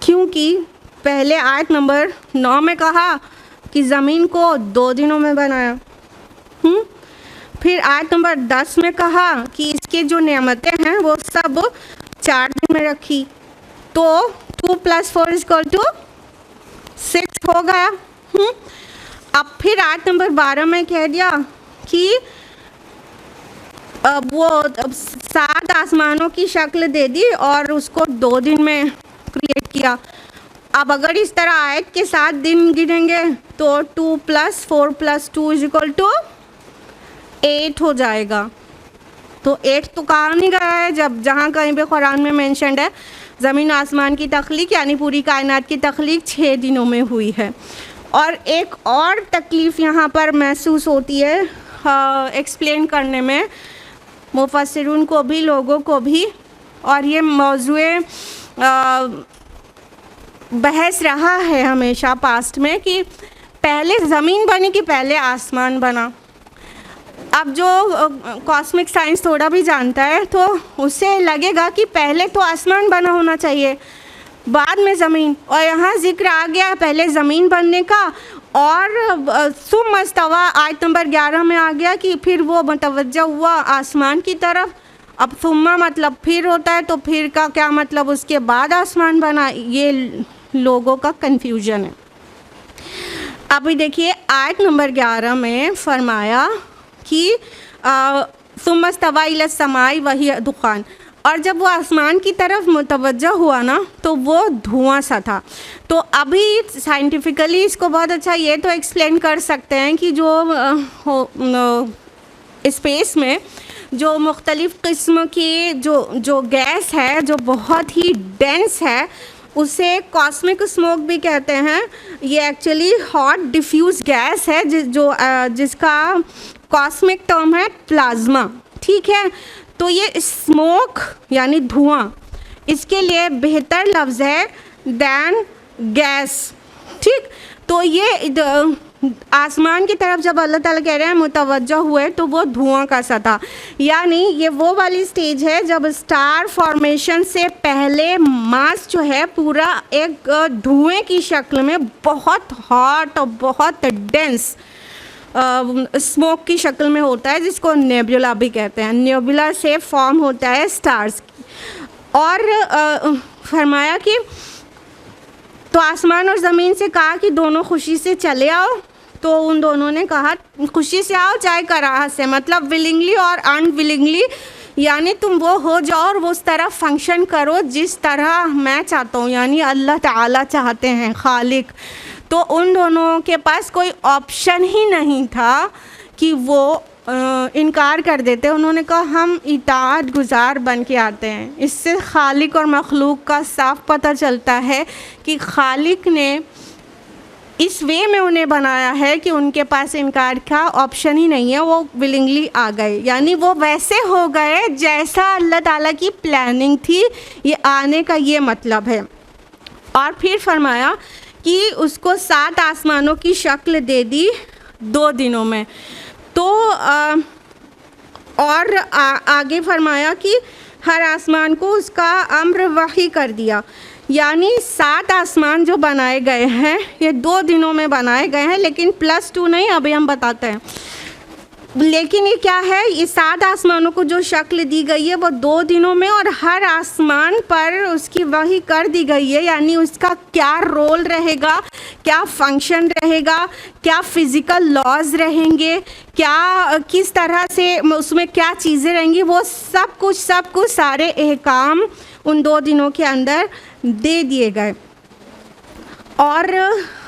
क्योंकि पहले आयत नंबर 9 में कहा कि ज़मीन को 2 दिनों में बनाया, फिर आयत नंबर 10 में कहा कि इसके जो नेमतें हैं वो सब 4 दिन में रखी, तो 2 + 4 = 6 हो गया। अब फिर आयत नंबर 12 में कह दिया कि वो 7 आसमानों की शक्ल दे दी और उसको 2 दिन में क्रिएट किया। अब अगर इस तरह आयत के 7 दिन गिनेंगे तो 2 + 4 + 2 = 8 हो जाएगा। तो 8 तो कहा नहीं गया है, जब जहाँ कहीं पे कुरान में मेंशन्ड है ज़मीन आसमान की तख्लीक यानी पूरी कायनात की तख्लीक 6 दिनों में हुई है। और एक और तकलीफ़ यहाँ पर महसूस होती है एक्सप्लेन करने में मुफस्सिरून को भी, लोगों को भी, और ये मौज़ूए बहस रहा है हमेशा पास्ट में कि पहले ज़मीन बनी कि पहले आसमान बना। अब जो कॉस्मिक साइंस थोड़ा भी जानता है तो उसे लगेगा कि पहले तो आसमान बना होना चाहिए, बाद में ज़मीन, और यहाँ ज़िक्र आ गया पहले ज़मीन बनने का, और सुम्मा इस्तवा आयत नंबर 11 में आ गया कि फिर वो मुतवज्जह हुआ आसमान की तरफ। अब सुम्मा मतलब फिर होता है, तो फिर का क्या मतलब उसके बाद आसमान बना, ये लोगों का कन्फ्यूजन है। अभी देखिए आयत नंबर 11 में फरमाया कि सुम्मा इस्तवा इला समाई वही दुखान, और जब वो आसमान की तरफ मुतवज्जह हुआ ना तो वो धुआं सा था। तो अभी साइंटिफिकली इसको बहुत अच्छा ये तो एक्सप्लेन कर सकते हैं कि जो स्पेस में जो मुख्तलिफ़ किस्म की जो गैस है जो बहुत ही डेंस है उसे कॉस्मिक स्मोक भी कहते हैं। ये एक्चुअली हॉट डिफ्यूज़ गैस है जिसका कॉस्मिक टर्म है प्लाज्मा, ठीक है। तो ये स्मोक यानी धुआं, इसके लिए बेहतर लफ्ज़ है दैन गैस, ठीक। तो ये आसमान की तरफ जब अल्लाह ताला कह रहे हैं मुतवज्जह हुए तो वो धुआं का सा था, यानी ये वो वाली स्टेज है जब स्टार फॉर्मेशन से पहले मास जो है पूरा एक धुएं की शक्ल में बहुत हॉट और बहुत डेंस स्मोक की शक्ल में होता है, जिसको नेबुला भी कहते हैं। नेबुला से फॉर्म होता है स्टार्स। और फरमाया कि तो आसमान और ज़मीन से कहा कि दोनों खुशी से चले आओ, तो उन दोनों ने कहा खुशी से आओ चाहे कराहत से, मतलब विलिंगली और अनविलिंगली, यानी तुम वो हो जाओ और वो उस तरह फंक्शन करो जिस तरह मैं चाहता हूँ, यानी अल्लाह ताला चाहते हैं, खालिक। तो उन दोनों के पास कोई ऑप्शन ही नहीं था कि वो इनकार कर देते। उन्होंने कहा हम इताअत गुज़ार बन के आते हैं। इससे खालिक और मखलूक का साफ पता चलता है कि खालिक ने इस वे में उन्हें बनाया है कि उनके पास इनकार का ऑप्शन ही नहीं है, वो विलिंगली आ गए, यानी वो वैसे हो गए जैसा अल्लाह ताला की प्लानिंग थी। ये आने का ये मतलब है। और फिर फरमाया कि उसको 7 आसमानों की शक्ल दे दी 2 दिनों में। तो आगे फरमाया कि हर आसमान को उसका अम्र वही कर दिया, यानी 7 आसमान जो बनाए गए हैं ये 2 दिनों में बनाए गए हैं, लेकिन +2 नहीं, अभी हम बताते हैं। लेकिन ये क्या है, ये 7 आसमानों को जो शक्ल दी गई है वो 2 दिनों में, और हर आसमान पर उसकी वही कर दी गई है, यानी उसका क्या रोल रहेगा, क्या फंक्शन रहेगा, क्या फ़िज़िकल लॉज रहेंगे, क्या किस तरह से उसमें क्या चीज़ें रहेंगी, वो सब कुछ सारे अहकाम उन 2 दिनों के अंदर दे दिए गए। और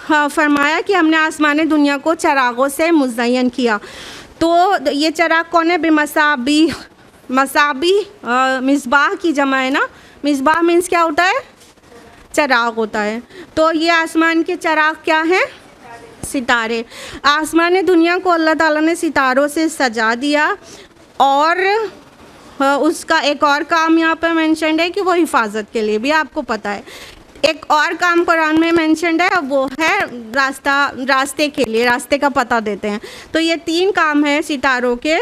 फरमाया कि हमने आसमान दुनिया को चरागों से मुज़य्यन किया। तो ये चराग कौन है? बेमसाबी, मसाबी मिसबाह की जमा है ना। मिसबाह मीन्स क्या होता है? चराग होता है। तो ये आसमान के चराग क्या हैं? सितारे। आसमान दुनिया को अल्लाह ताला ने सितारों से सजा दिया, और उसका एक और काम यहाँ पर मेंशन्ड है कि वो हिफाजत के लिए भी, आपको पता है। एक और काम कुरान में मेंशन्ड है, अब वो है रास्ते के लिए, रास्ते का पता देते हैं। तो ये 3 काम हैं सितारों के।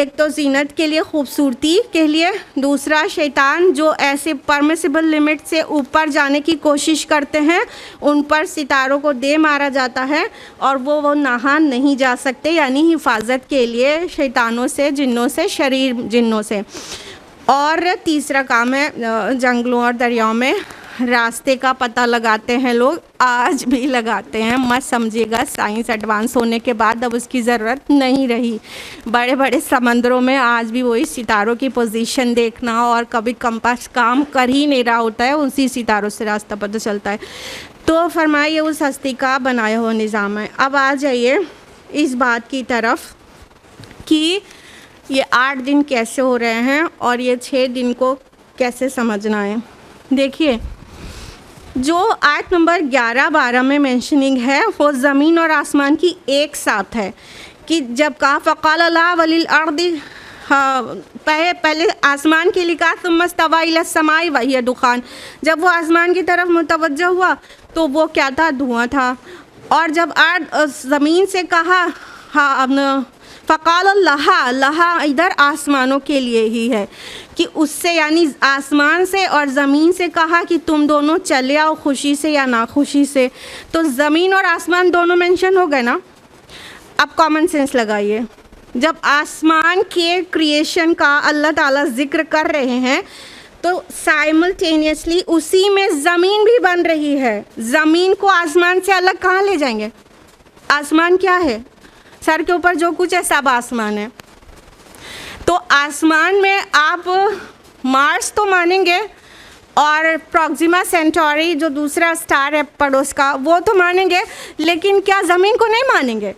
एक तो ज़ीनत के लिए, खूबसूरती के लिए, दूसरा शैतान जो ऐसे परमिसिबल लिमिट से ऊपर जाने की कोशिश करते हैं उन पर सितारों को दे मारा जाता है, और वो नहा नहीं जा सकते, यानी हिफाजत के लिए शैतानों से, जिन्नों से, शरीर जिन्नों से। और तीसरा काम है जंगलों और दरियाओं में रास्ते का पता लगाते हैं लोग, आज भी लगाते हैं। मत समझिएगा साइंस एडवांस होने के बाद अब उसकी ज़रूरत नहीं रही। बड़े बड़े समंदरों में आज भी वही सितारों की पोजीशन देखना, और कभी कंपास काम कर ही नहीं रहा होता है, उसी सितारों से रास्ता पता चलता है। तो फरमाइए उस हस्ती का बनाया हुआ निज़ाम है। अब आ जाइए इस बात की तरफ कि ये 8 दिन कैसे हो रहे हैं और ये 6 दिन को कैसे समझना है। देखिए, जो आयत नंबर 11-12 में मेंशनिंग है वो ज़मीन और आसमान की एक साथ है कि जब कहा फ़क़ाल अल्लाह वलिल अर्दि, पहले आसमान के लिए कहा सुम्मा इस्तवा इला समाई वहिय दुखान, जब वो आसमान की तरफ मुतवज्जह हुआ तो वो क्या था, धुआं था। और जब ज़मीन से कहा फ़क़ाल अल्लाह इधर आसमानों के लिए ही है कि उससे यानी आसमान से और ज़मीन से कहा कि तुम दोनों चले आओ खुशी से या नाखुशी से, तो ज़मीन और आसमान दोनों मेंशन हो गए ना। अब कॉमन सेंस लगाइए, जब आसमान के क्रिएशन का अल्लाह ताला ज़िक्र कर रहे हैं तो साइमल्टेनियसली उसी में ज़मीन भी बन रही है। ज़मीन को आसमान से अलग कहाँ ले जाएंगे? आसमान क्या है? सर के ऊपर जो कुछ है सब आसमान है। तो आसमान में आप मार्स तो मानेंगे और प्रॉक्सिमा सेंटोरी जो दूसरा स्टार है पड़ोस का वो तो मानेंगे, लेकिन क्या ज़मीन को नहीं मानेंगे?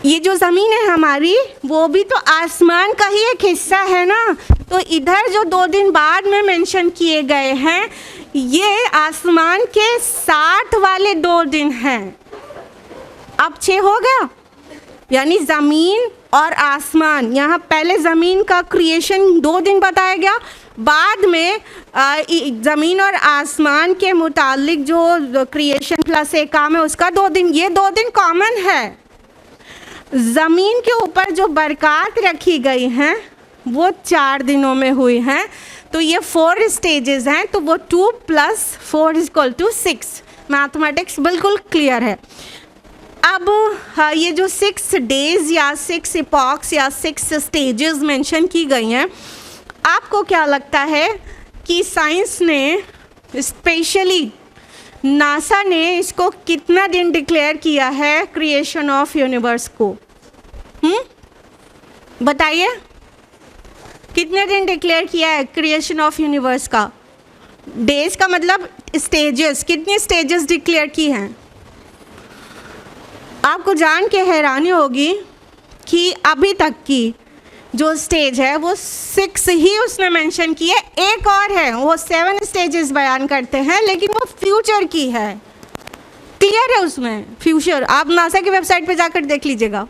ये जो ज़मीन है हमारी वो भी तो आसमान का ही एक हिस्सा है ना। तो इधर जो 2 दिन बाद में मेंशन किए गए हैं ये आसमान के 60 वाले 2 दिन हैं। अब 6 हो गया, यानी ज़मीन और आसमान, यहाँ पहले ज़मीन का क्रिएशन 2 दिन बताया गया, बाद में ज़मीन और आसमान के मुतालिक जो क्रिएशन प्लस एक काम है उसका 2 दिन, ये 2 दिन कॉमन है। ज़मीन के ऊपर जो बरक़ात रखी गई हैं वो 4 दिनों में हुई हैं, तो ये 4 स्टेजेस हैं, तो वो 2 + 4 = 6। मैथमेटिक्स बिल्कुल क्लियर है। अब ये जो 6 डेज़ या 6 इपॉक्स या 6 स्टेजेस मेंशन की गई हैं, आपको क्या लगता है कि साइंस ने, स्पेशली नासा ने इसको कितना दिन डिक्लेयर किया है क्रिएशन ऑफ यूनिवर्स को? बताइए, कितने दिन डिक्लेयर किया है क्रिएशन ऑफ यूनिवर्स का? डेज का मतलब स्टेजेस, कितनी स्टेजेस डिक्लेयर की हैं? आपको जान के हैरानी होगी कि अभी तक की जो स्टेज है वो 6 ही उसने मेंशन की है। एक और है वो 7 स्टेजेस बयान करते हैं, लेकिन वो फ्यूचर की है, क्लियर है उसमें फ्यूचर। आप नासा की वेबसाइट पे जाकर देख लीजिएगा,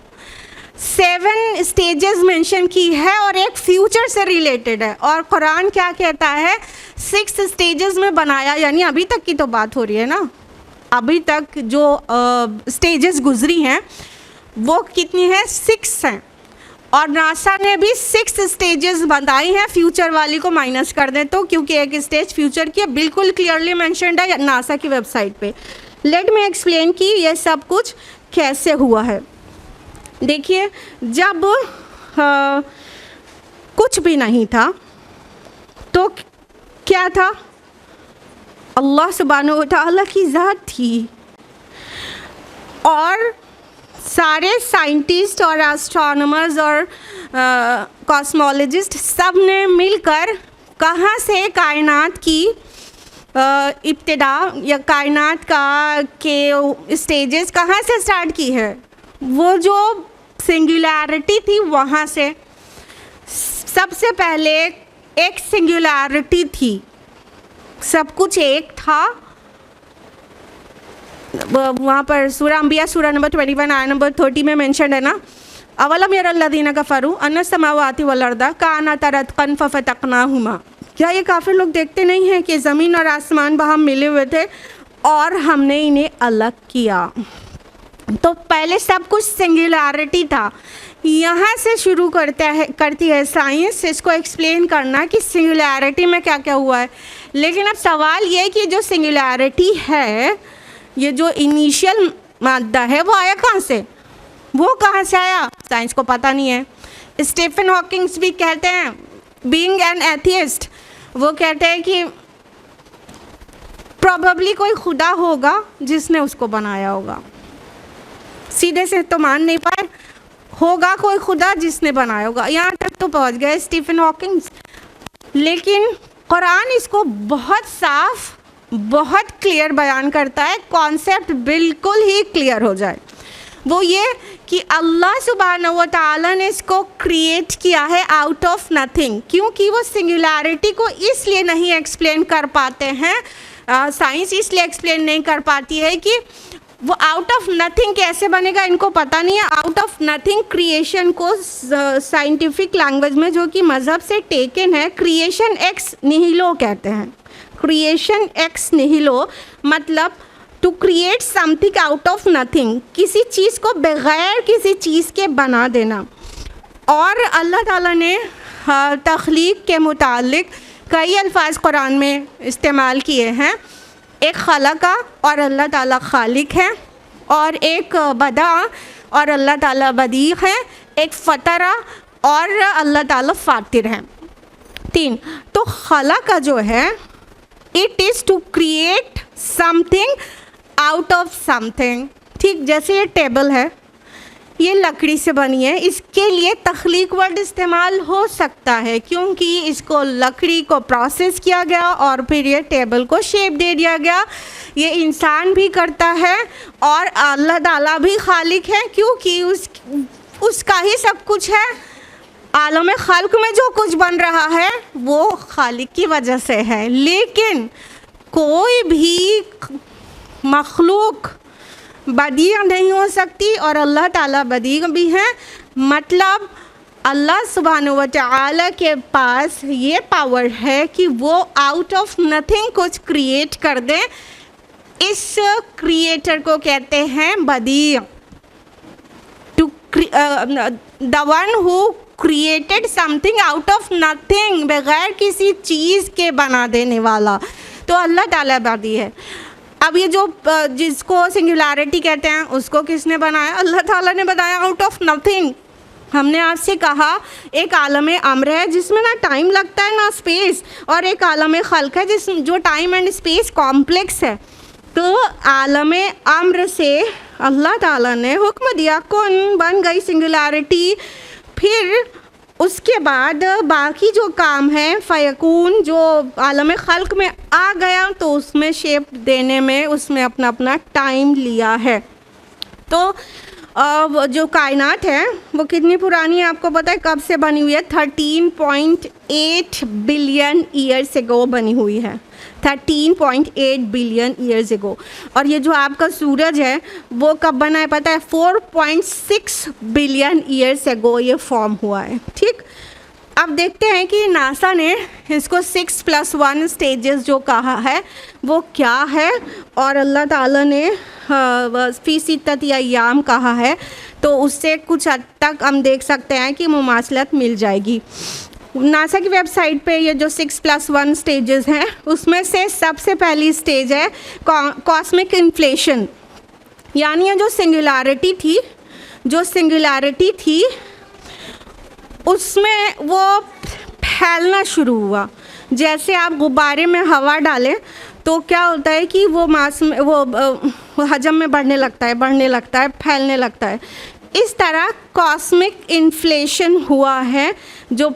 7 स्टेजेस मेंशन की है और एक फ्यूचर से रिलेटेड है। और कुरान क्या कहता है, 6 स्टेजेस में बनाया, यानी अभी तक की तो बात हो रही है ना, अभी तक जो स्टेजेस गुजरी हैं वो कितनी है, 6 हैं। और नासा ने भी 6 स्टेजेस बताई हैं, फ्यूचर वाली को माइनस कर दें तो, क्योंकि एक स्टेज फ्यूचर की बिल्कुल क्लियरली मेंशन्ड है नासा की वेबसाइट पे। लेट मी एक्सप्लेन कि ये सब कुछ कैसे हुआ है। देखिए, जब कुछ भी नहीं था तो क्या था, अल्लाह सुब्हानहू व तआला की ज़ात थी और सारे साइंटिस्ट और एस्ट्रोनॉमर्स और कॉस्मोलॉजिस्ट सब ने मिलकर कहाँ से कायनात की इब्तिदा या कायनात का के स्टेजेस कहाँ से स्टार्ट की है, वो जो सिंगुलैरिटी थी वहाँ से। सबसे पहले एक सिंगुलैरिटी थी, सब कुछ एक था। वहाँ पर सूरह अंबिया सूरह नंबर 21 आयत नंबर 30 में मेंशन है ना, अवलम यरल्लज़ीना कफ़रू अन्ना समावाति वल अर्दा कानता रतक़न फ़फ़तक़नाहुमा। क्या ये काफ़िर लोग देखते नहीं हैं कि ज़मीन और आसमान बाहम मिले हुए थे और हमने इन्हें अलग किया। तो पहले सब कुछ सिंगुलैरिटी था। यहाँ से शुरू करती है साइंस इसको एक्सप्लेन करना कि सिंगुलैरिटी में क्या क्या हुआ है। लेकिन अब सवाल ये है कि जो सिंगुलैरिटी है, ये जो इनिशियल मादा है वो आया कहाँ से, वो कहाँ से आया, साइंस को पता नहीं है। स्टीफन हॉकिंग्स भी कहते हैं, बीइंग एन एथियस्ट, वो कहते हैं कि प्रॉबेबली कोई खुदा होगा जिसने उसको बनाया होगा। सीधे से तो मान नहीं पाए, होगा कोई खुदा जिसने बनाया होगा, यहाँ तक तो पहुँच गए स्टीफन हॉकिंग्स। लेकिन कुरान इसको बहुत साफ, बहुत क्लियर बयान करता है, कॉन्सेप्ट बिल्कुल ही क्लियर हो जाए। वो ये कि अल्लाह सुब्हानहू व तआला ने इसको क्रिएट किया है आउट ऑफ नथिंग, क्योंकि वो सिंगुलैरिटी को इसलिए नहीं एक्सप्लेन कर पाते हैं, साइंस इसलिए एक्सप्लेन नहीं कर पाती है कि वो आउट ऑफ नथिंग कैसे बनेगा, इनको पता नहीं है। आउट ऑफ नथिंग क्रिएशन को साइंटिफिक लैंग्वेज में, जो कि मज़हब से टेकन है, क्रिएशन एक्स निहिलो कहते हैं। क्रिएशन एक्स निहिलो मतलब to create something out of nothing, किसी चीज़ को बग़ैर किसी चीज़ के बना देना। और अल्लाह ताला ने तख्लीक के मुतालिक कई अल्फाज कुरान में इस्तेमाल किए हैं। एक खलका और अल्लाह ताला खालिक है, और एक बदा और अल्लाह ताला बदी है, एक फ़तरा और अल्लाह ताला फातिर है। 3 तो खलका जो है, it is to create something out of something. ठीक जैसे ये टेबल है, ये लकड़ी से बनी है, इसके लिए तख्लीक वर्ड इस्तेमाल हो सकता है क्योंकि इसको लकड़ी को प्रोसेस किया गया और फिर ये टेबल को शेप दे दिया गया। ये इंसान भी करता है और अल्लाह ताला भी खालिक है क्योंकि उसका ही सब कुछ है। आलम खल्क में जो कुछ बन रहा है वो खालिक की वजह से है, लेकिन कोई भी मखलूक बदी नहीं हो सकती और अल्लाह ताला बदी भी हैं। मतलब अल्लाह सुब्हानहू व तआला के पास ये पावर है कि वो आउट ऑफ नथिंग कुछ क्रिएट कर दें। इस क्रिएटर को कहते हैं बदी, to the one who created something out of nothing, बग़ैर किसी चीज़ के बना देने वाला, तो अल्लाह ताला बदी है। अब ये जो जिसको सिंगुलैरिटी कहते हैं उसको किसने बनाया? अल्लाह ताला ने बनाया आउट ऑफ नथिंग। हमने आपसे कहा एक आलम अम्र है जिसमें ना टाइम लगता है ना स्पेस, और एक आलम खल्क है जो टाइम एंड स्पेस कॉम्प्लेक्स है। तो आलम अम्र से अल्लाह ताला ने हुक्म दिया, कुन, बन गई सिंगुलैरिटी। फिर उसके बाद बाकी जो काम है फ़यकून, जो आलम खल्क में आ गया तो उसमें शेप देने में उसमें अपना अपना टाइम लिया है। तो जो कायनात है वो कितनी पुरानी है आपको पता है? कब से बनी हुई है? 13.8 बिलियन ईयर्स एगो बनी हुई है। 13.8 बिलियन ईयर्स एगो। और ये जो आपका सूरज है वो कब बना है पता है? 4.6 बिलियन ईयर्स एगो ये फॉर्म हुआ है। ठीक, अब देखते हैं कि नासा ने इसको 6+1 स्टेजेस जो कहा है वो क्या है, और अल्लाह ताला ने फ़ी सित्तत अय्याम कहा है, तो उससे कुछ हद तक हम देख सकते हैं कि मुमासलत मिल जाएगी। नासा की वेबसाइट पे ये जो 6+1 स्टेजेस हैं उसमें से सबसे पहली स्टेज है कॉस्मिक इन्फ्लेशन, यानी ये जो सिंगुलैरिटी थी उसमें वो फैलना शुरू हुआ। जैसे आप गुब्बारे में हवा डालें तो क्या होता है कि वो मास में वो हजम में बढ़ने लगता है, फैलने लगता है। इस तरह कॉस्मिक इन्फ्लेशन हुआ है। जो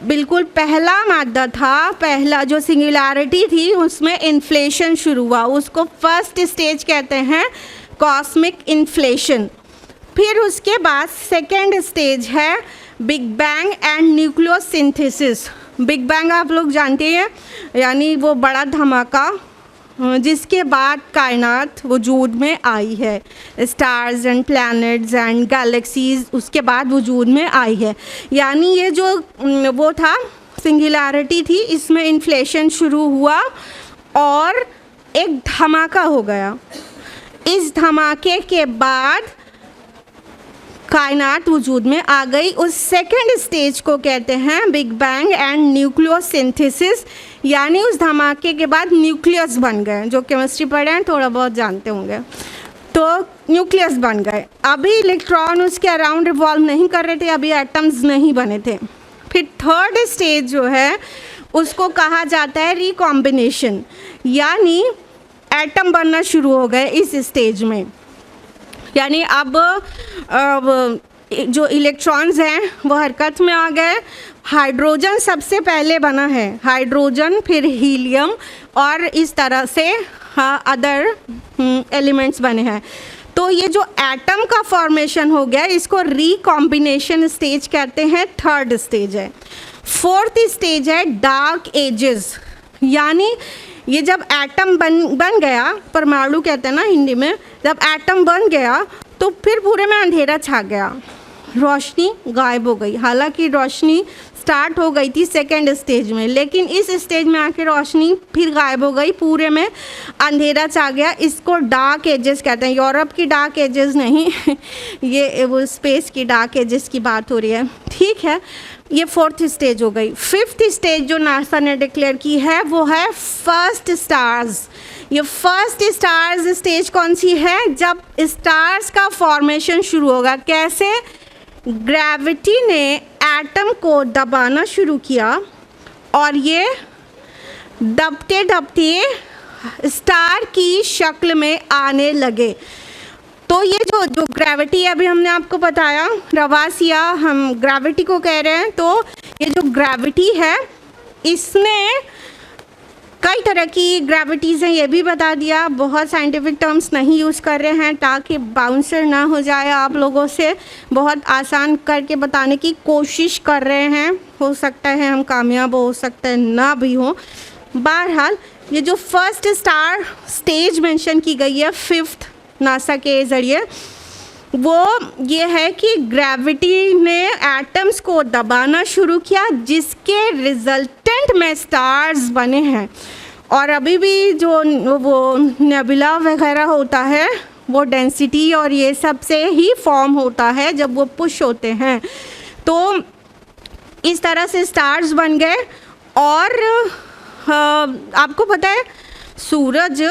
बिल्कुल पहला मादा था, पहला जो सिंगुलैरिटी थी उसमें इन्फ्लेशन शुरू हुआ, उसको फर्स्ट स्टेज कहते हैं कॉस्मिक इन्फ्लेशन। फिर उसके बाद सेकेंड स्टेज है big bang and nucleosynthesis. Big bang आप लोग जानते हैं, यानी वो बड़ा धमाका जिसके बाद कायनात वजूद में आई है, stars and planets and galaxies उसके बाद वजूद में आई है। यानी ये जो वो था सिंगुलैरिटी थी, इसमें इन्फ्लेशन शुरू हुआ और एक धमाका हो गया। इस धमाके के बाद कायनात वजूद में आ गई। उस सेकेंड स्टेज को कहते हैं बिग बैंग एंड न्यूक्लियोसिंथेसिस, यानी उस धमाके के बाद न्यूक्लियस बन गए। जो केमिस्ट्री पढ़े हैं थोड़ा बहुत जानते होंगे, तो न्यूक्लियस बन गए। अभी इलेक्ट्रॉन उसके अराउंड रिवॉल्व नहीं कर रहे थे, अभी एटम्स नहीं बने थे। फिर थर्ड स्टेज जो है उसको कहा जाता है रिकॉम्बिनेशन, यानी एटम बनना शुरू हो गए इस स्टेज में। यानी अब जो इलेक्ट्रॉन्स हैं वो हरकत में आ गए। हाइड्रोजन सबसे पहले बना है, हाइड्रोजन, फिर हीलियम, और इस तरह से अदर एलिमेंट्स बने हैं। तो ये जो एटम का फॉर्मेशन हो गया इसको रिकॉम्बिनेशन स्टेज कहते हैं, थर्ड स्टेज है। फोर्थ स्टेज है डार्क एजेस, यानी ये जब एटम बन गया, परमाणु कहते हैं ना हिंदी में, जब एटम बन गया तो फिर पूरे में अंधेरा छा गया, रोशनी गायब हो गई। हालांकि रोशनी स्टार्ट हो गई थी सेकेंड स्टेज में, लेकिन इस स्टेज में आके रोशनी फिर गायब हो गई, पूरे में अंधेरा छा गया। इसको डार्क एजेस कहते हैं। यूरोप की डार्क एजेस नहीं ये वो स्पेस की डार्क एजेस की बात हो रही है, ठीक है। ये फोर्थ स्टेज हो गई। फिफ्थ स्टेज जो नासा ने डिक्लेयर की है वो है फर्स्ट स्टार्स। ये फर्स्ट स्टार्स स्टेज कौन सी है? जब स्टार्स का फॉर्मेशन शुरू होगा। कैसे? ग्रेविटी ने एटम को दबाना शुरू किया और ये दबते दबते स्टार की शक्ल में आने लगे। तो ये जो ग्रेविटी अभी हमने आपको बताया, रवासिया हम ग्रेविटी को कह रहे हैं, तो ये जो ग्रेविटी है इसने कई तरह की ग्रेविटीज़ हैं ये भी बता दिया। बहुत साइंटिफिक टर्म्स नहीं यूज़ कर रहे हैं ताकि बाउंसर ना हो जाए आप लोगों से, बहुत आसान करके बताने की कोशिश कर रहे हैं। हो सकता है हम कामयाब हो सकता है ना भी हो। बहरहाल ये जो फर्स्ट स्टार स्टेज मेंशन की गई है फिफ्थ नासा के ज़रिए, वो ये है कि ग्रेविटी ने एटम्स को दबाना शुरू किया जिसके रिजल्टेंट में स्टार्स बने हैं। और अभी भी जो वो नेबुला वगैरह होता है वो डेंसिटी और ये सब से ही फॉर्म होता है जब वो पुश होते हैं। तो इस तरह से स्टार्स बन गए। और आपको पता है सूरज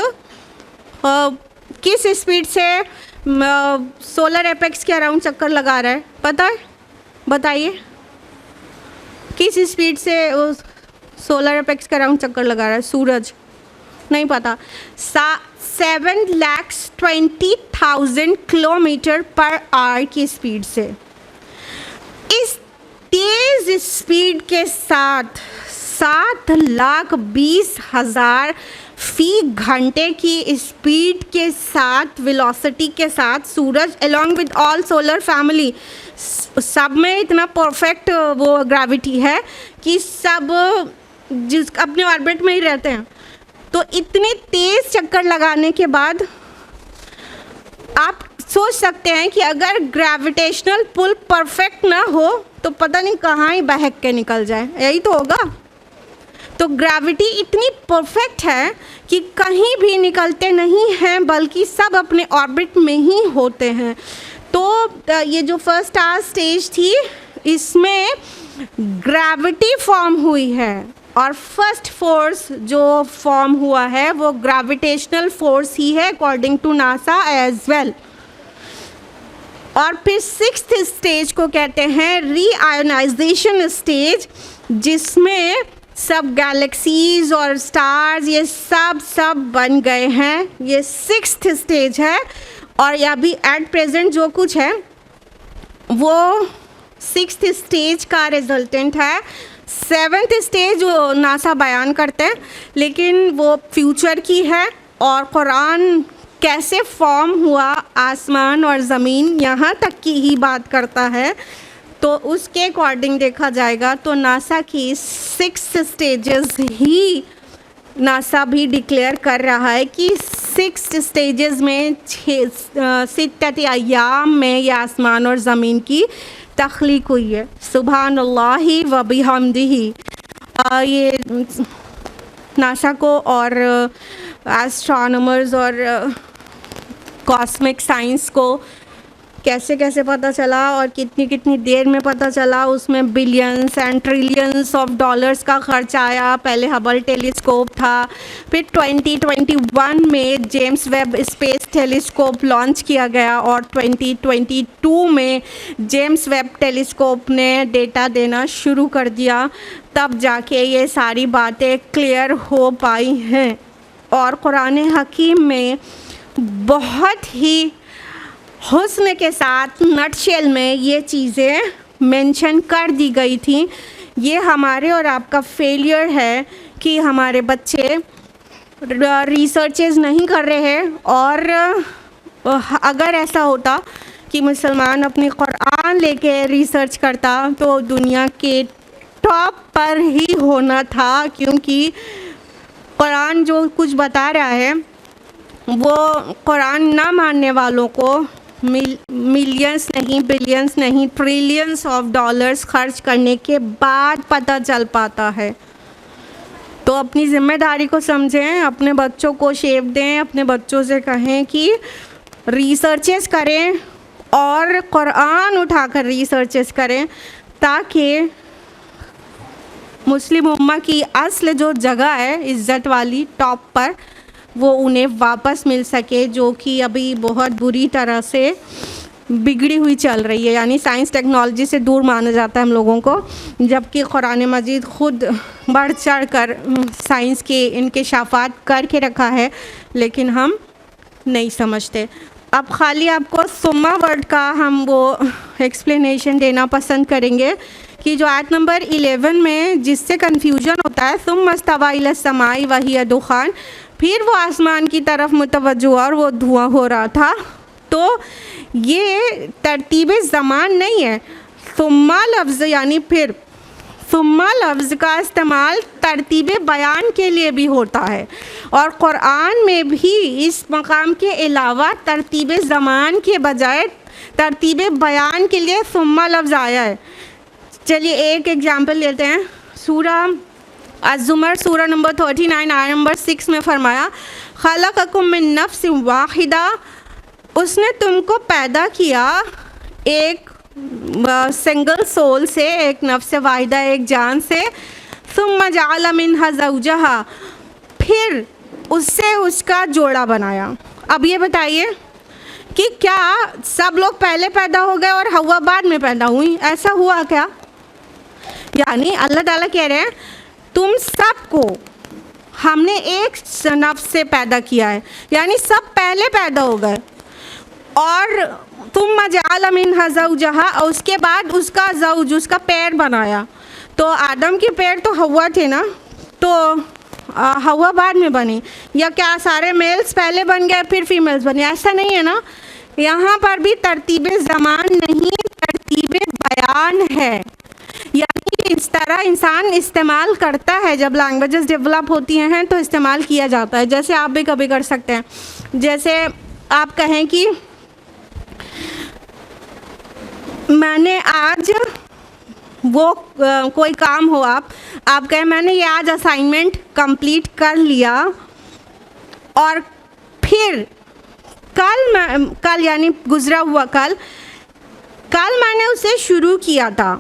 किस स्पीड से सोलर एपेक्स के अराउंड चक्कर लगा रहा है, पता है? बताइए किस स्पीड से सोलर एपेक्स के अराउंड चक्कर लगा रहा है सूरज? नहीं पता। 7,20,000 किलोमीटर पर आवर की स्पीड से। इस तेज़ स्पीड के साथ 7,20,000 फी घंटे की स्पीड के साथ, वेलोसिटी के साथ सूरज along with all solar family, सब में इतना परफेक्ट वो ग्रेविटी है कि सब जिस अपने ऑर्बिट में ही रहते हैं। तो इतने तेज़ चक्कर लगाने के बाद आप सोच सकते हैं कि अगर ग्रेविटेशनल पुल परफेक्ट ना हो तो पता नहीं कहाँ ही बहक के निकल जाए, यही तो होगा। तो ग्रेविटी इतनी परफेक्ट है कि कहीं भी निकलते नहीं हैं बल्कि सब अपने ऑर्बिट में ही होते हैं। तो ये जो फर्स्ट स्टार स्टेज थी इसमें ग्रेविटी फॉर्म हुई है और फर्स्ट फोर्स जो फॉर्म हुआ है वो ग्रेविटेशनल फोर्स ही है according to NASA as well. और फिर सिक्स्थ स्टेज को कहते हैं रीआयोनाइजेशन स्टेज, जिसमें सब गैलेक्सीज और स्टार्स ये सब बन गए हैं। ये सिक्स्थ स्टेज है और ये अभी एट प्रेजेंट जो कुछ है वो सिक्स्थ स्टेज का रिजल्टेंट है। सेवेंथ स्टेज जो नासा बयान करते हैं लेकिन वो फ्यूचर की है। और कुरान कैसे फॉर्म हुआ आसमान और ज़मीन यहाँ तक की ही बात करता है, तो उसके अकॉर्डिंग देखा जाएगा तो नासा की 6 स्टेजेस ही नासा भी डिक्लेयर कर रहा है कि 6 स्टेजेस में 6 अय्याम में ये आसमान और ज़मीन की तख्लीक हुई है। सुभानअल्लाहि व बिहम्दिही। ये नासा को और एस्ट्रोनॉमर्स और कॉस्मिक साइंस को कैसे कैसे पता चला और कितनी कितनी देर में पता चला, उसमें billions and trillions of dollars का खर्च आया। पहले हबल टेलीस्कोप था, फिर 2021 में James Webb space telescope launch किया गया और 2022 में जेम्स वेब टेलीस्कोप ने डेटा देना शुरू कर दिया। तब जाके ये सारी बातें क्लियर हो पाई हैं। और कुरान हकीम में बहुत ही हुस्न के साथ नटशेल में ये चीज़ें मेंशन कर दी गई थी। ये हमारे और आपका फेलियर है कि हमारे बच्चे रिसर्चेस नहीं कर रहे हैं और अगर ऐसा होता कि मुसलमान अपनी कुरान लेके रिसर्च करता तो दुनिया के टॉप पर ही होना था, क्योंकि कुरान जो कुछ बता रहा है वो कुरान ना मानने वालों को मिलियंस नहीं, बिलियंस नहीं, ट्रिलियंस ऑफ डॉलर्स खर्च करने के बाद पता चल पाता है। तो अपनी ज़िम्मेदारी को समझें, अपने बच्चों को शेप दें, अपने बच्चों से कहें कि रिसर्चेस करें और कुरान उठाकर रिसर्चेस करें, ताकि मुस्लिम उम्मा की असल जो जगह है इज़्ज़त वाली टॉप पर, वो उन्हें वापस मिल सके, जो कि अभी बहुत बुरी तरह से बिगड़ी हुई चल रही है। यानी साइंस टेक्नोलॉजी से दूर माना जाता है हम लोगों को, जबकि कुरान मजीद ख़ुद बढ़ चढ़ कर साइंस के इंकशाफात करके रखा है, लेकिन हम नहीं समझते। अब खाली आपको सुम्मा वर्ड का हम वो एक्सप्लेनेशन देना पसंद करेंगे कि जो आयत नंबर 11 में जिससे कन्फ्यूजन होता है, सुम्मा इस्तवा इला समाई वहिया दुखान, फिर वो आसमान की तरफ मुतवज्जो और वो धुआं हो रहा था। तो ये तरतीब ज़मान नहीं है। सुम्मा लफ्ज़ यानी फिर, सुम्मा लफ्ज़ का इस्तेमाल तरतीब बयान के लिए भी होता है, और कुरान में भी इस मकाम के अलावा तरतीब ज़मान के बजाय तरतीब बयान के लिए सुम्मा लफ्ज़ आया है। चलिए एक एग्जाम्पल लेते हैं। सूरा अज़्ज़ुमर सूरा नंबर 39 आयत नंबर 6 में फरमाया, खलक़कुम मिन नफ्सिन वाहिदा, उसने तुमको पैदा किया एक सिंगल सोल से, एक नफ्स वाहिदा, एक जान से। सुम्मा जअल मिन्हा ज़ौजहा, फिर उससे उसका जोड़ा बनाया। अब ये बताइए कि क्या सब लोग पहले पैदा हो गए और हवा बाद में पैदा हुई? ऐसा हुआ क्या? यानी अल्लाह ताला कह रहे हैं तुम सबको हमने एक नफ्स से पैदा किया है, यानी सब पहले पैदा हो गए, और तुम मजाल मिन्हा ज़ौजहा, और उसके बाद उसका ज़ौज, उसका पैर बनाया। तो आदम के पैर तो हवा थे ना, तो हवा बाद में बनी, या क्या सारे मेल्स पहले बन गए फिर फीमेल्स बने? ऐसा नहीं है ना। यहाँ पर भी तरतीब ज़मान नहीं, तरतीब बयान है। यानी इस तरह इंसान इस्तेमाल करता है, जब लैंग्वेजेस डेवलप होती हैं तो इस्तेमाल किया जाता है। जैसे आप भी कभी कर सकते हैं, जैसे आप कहें कि मैंने आज वो कोई काम हो, आप कहें मैंने ये आज असाइनमेंट कंप्लीट कर लिया, और फिर कल यानी गुज़रा हुआ कल मैंने उसे शुरू किया था।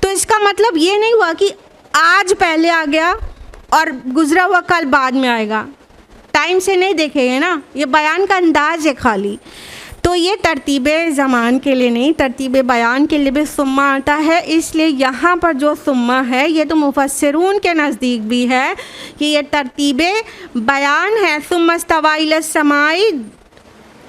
तो इसका मतलब ये नहीं हुआ कि आज पहले आ गया और गुज़रा हुआ कल बाद में आएगा, टाइम से नहीं देखेंगे ना, ये बयान का अंदाज़ है खाली। तो ये तरतीब ज़मान के लिए नहीं, तरतीब बयान के लिए भी सुम्मा आता है। इसलिए यहाँ पर जो सुम्मा है ये तो मुफस्सिरून के नज़दीक भी है कि ये तरतीब बयान है। सुम्मा इस्तवा इला समाई,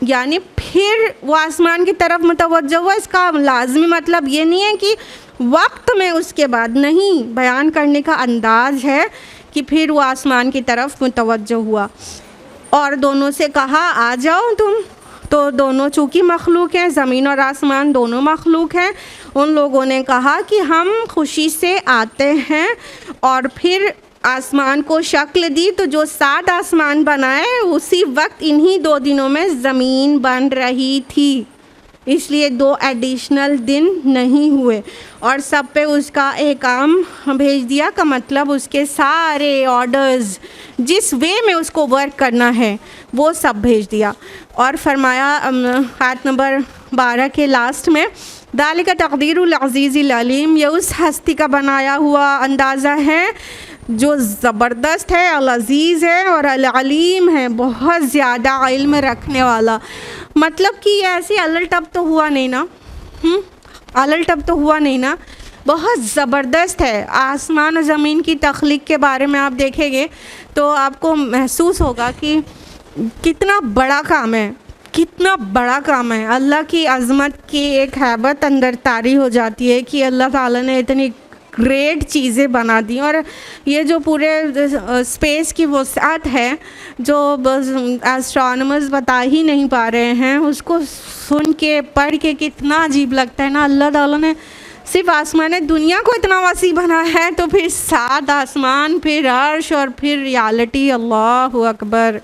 यानी फिर वो आसमान की तरफ मुतवज्जो हुआ। इसका लाज़मी मतलब ये नहीं है कि वक्त में उसके बाद, नहीं, बयान करने का अंदाज़ है कि फिर वो आसमान की तरफ मुतवज्जो हुआ और दोनों से कहा आ जाओ तुम। तो दोनों चूँकि मखलूक हैं, ज़मीन और आसमान दोनों मखलूक हैं, उन लोगों ने कहा कि हम खुशी से आते हैं, और फिर आसमान को शक्ल दी। तो जो 7 आसमान बनाए उसी वक्त इन्हीं 2 दिनों में ज़मीन बन रही थी, इसलिए 2 एडिशनल दिन नहीं हुए, और सब पे उसका एहकाम भेज दिया का मतलब उसके सारे ऑर्डर्स जिस वे में उसको वर्क करना है वो सब भेज दिया। और फरमाया आयत नंबर 12 के लास्ट में, दालिका तक़दीरुल अज़ीज़िल अलीम, ये उस हस्ती का बनाया हुआ अंदाज़ा है जो ज़बरदस्त है, अल अज़ीज़ है और अल अलीम है, बहुत ज़्यादा इल्म रखने वाला। मतलब कि ये ऐसे अलल टप तो हुआ नहीं ना, अलल टप तो हुआ नहीं ना, बहुत ज़बरदस्त है। आसमान और ज़मीन की तख्लीक के बारे में आप देखेंगे तो आपको महसूस होगा कि कितना बड़ा काम है, कितना बड़ा काम है। अल्लाह की अज़मत की एक हैबत अंदर तारी हो जाती है कि अल्लाह ताला ने इतनी ग्रेट चीज़ें बना दी। और ये जो पूरे स्पेस की वसाअत है जो एस्ट्रोनॉमर्स बता ही नहीं पा रहे हैं, उसको सुन के पढ़ के कितना अजीब लगता है ना। अल्लाह ताला ने सिर्फ आसमान दुनिया को इतना वसी बनाया है, तो फिर 7 आसमान, फिर अर्श और फिर रियलिटी। अल्लाह अकबर।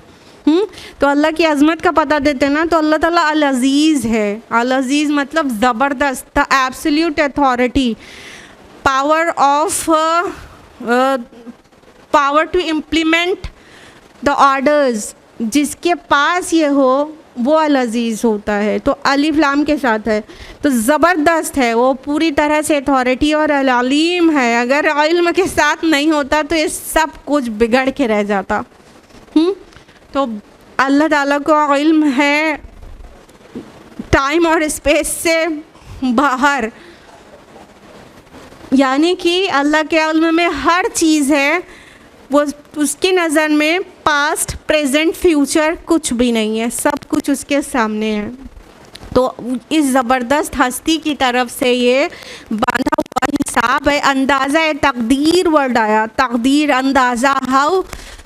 तो अल्लाह की अज़मत का पता देते हैं ना, तो अल्लाह ताला अल अज़ीज़ है। अल अज़ीज़ मतलब ज़बरदस्त, the absolute authority, power of power to implement the orders. जिसके पास ये हो वो अल अज़ीज़ होता है। तो अलिफ लाम के साथ है, तो ज़बरदस्त है वो, पूरी तरह से अथॉरिटी और अल अलीम है। अगर इल्म के साथ नहीं होता तो ये सब कुछ बिगड़ के रह जाता। तो अल्लाह ताला को इल्म है टाइम और स्पेस से बाहर, यानी कि अल्लाह के इल्म में हर चीज़ है। वो उसकी नज़र में पास्ट, प्रेजेंट, फ्यूचर कुछ भी नहीं है, सब कुछ उसके सामने है। तो इस ज़बरदस्त हस्ती की तरफ से ये बांधा हुआ हिसाब है। अंदाज़ा तकदीर वर्ड आया, तकदीर, अंदाज़ा। How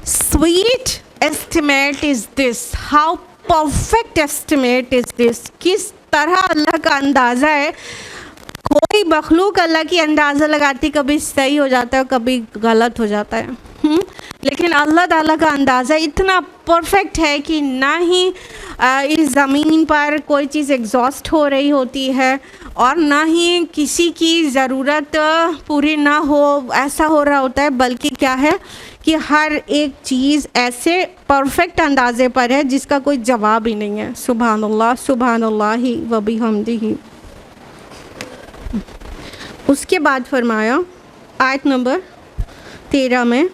sweet estimate is this, how perfect estimate is this. किस तरह अल्लाह का अंदाज़ा है। कोई मखलूक अल्लाह की अंदाज़ा लगाती, कभी सही हो जाता है, कभी गलत हो जाता है। लेकिन अल्लाह ताला का अंदाज़ा इतना परफेक्ट है कि ना ही इस ज़मीन पर कोई चीज़ एग्जॉस्ट हो रही होती है और ना ही किसी की ज़रूरत पूरी ना हो, ऐसा हो रहा होता है। बल्कि क्या है कि हर एक चीज़ ऐसे परफेक्ट अंदाज़े पर है जिसका कोई जवाब ही नहीं है। सुभानअल्लाह, सुभानअल्लाहि व बिहम्दिही। उसके बाद फरमाया आयत नंबर 13 में,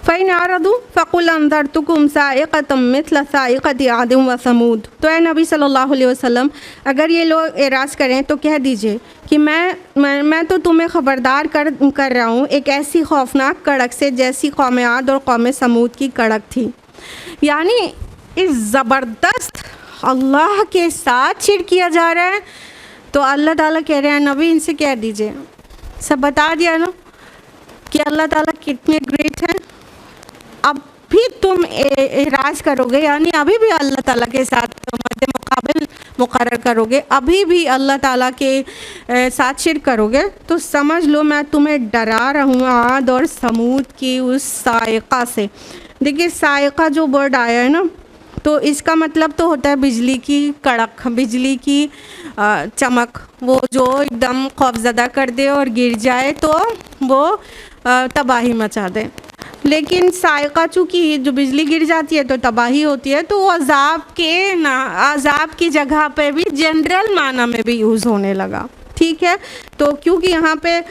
फ़इन आरदू फ़कुल अंज़रतुकुम साइक़तम मिस्ल साइक़ति आद व समूद। तो ए नबी सल्लल्लाहु अलैहि वसल्लम, अगर ये लोग एराज़ करें तो कह दीजिए कि मैं तो तुम्हें ख़बरदार कर रहा हूँ एक ऐसी खौफनाक कड़क से जैसी कौम आद और कौम समूद की कड़क थी। यानी इस ज़बरदस्त अल्लाह के साथ शिरक किया जा रहा है। तो अल्लाह ताला कह रहे हैं नबी इनसे कह दीजिए, सब बता दिया ना कि अल्लाह ताला कितने ग्रेट हैं। अब भी तुम एराज करोगे, यानी अभी भी अल्लाह ताला के साथ मद्दे मुकाबिल मुकर्रर करोगे, अभी भी अल्लाह ताला के साथ शिरक करोगे, तो समझ लो मैं तुम्हें डरा रहा हूँ आद और समूद की उस साइक़ा से। देखिए साइक़ा जो वर्ड आया है ना, तो इसका मतलब तो होता है बिजली की कड़क, बिजली की चमक, वो जो एकदम खौफज़दा कर दे और गिर जाए तो वो तबाही मचा दे। लेकिन साइक़ा चूँकि जो बिजली गिर जाती है तो तबाही होती है, तो वो अज़ाब की जगह पे भी जनरल माना में भी यूज़ होने लगा। ठीक है, तो क्योंकि यहाँ पे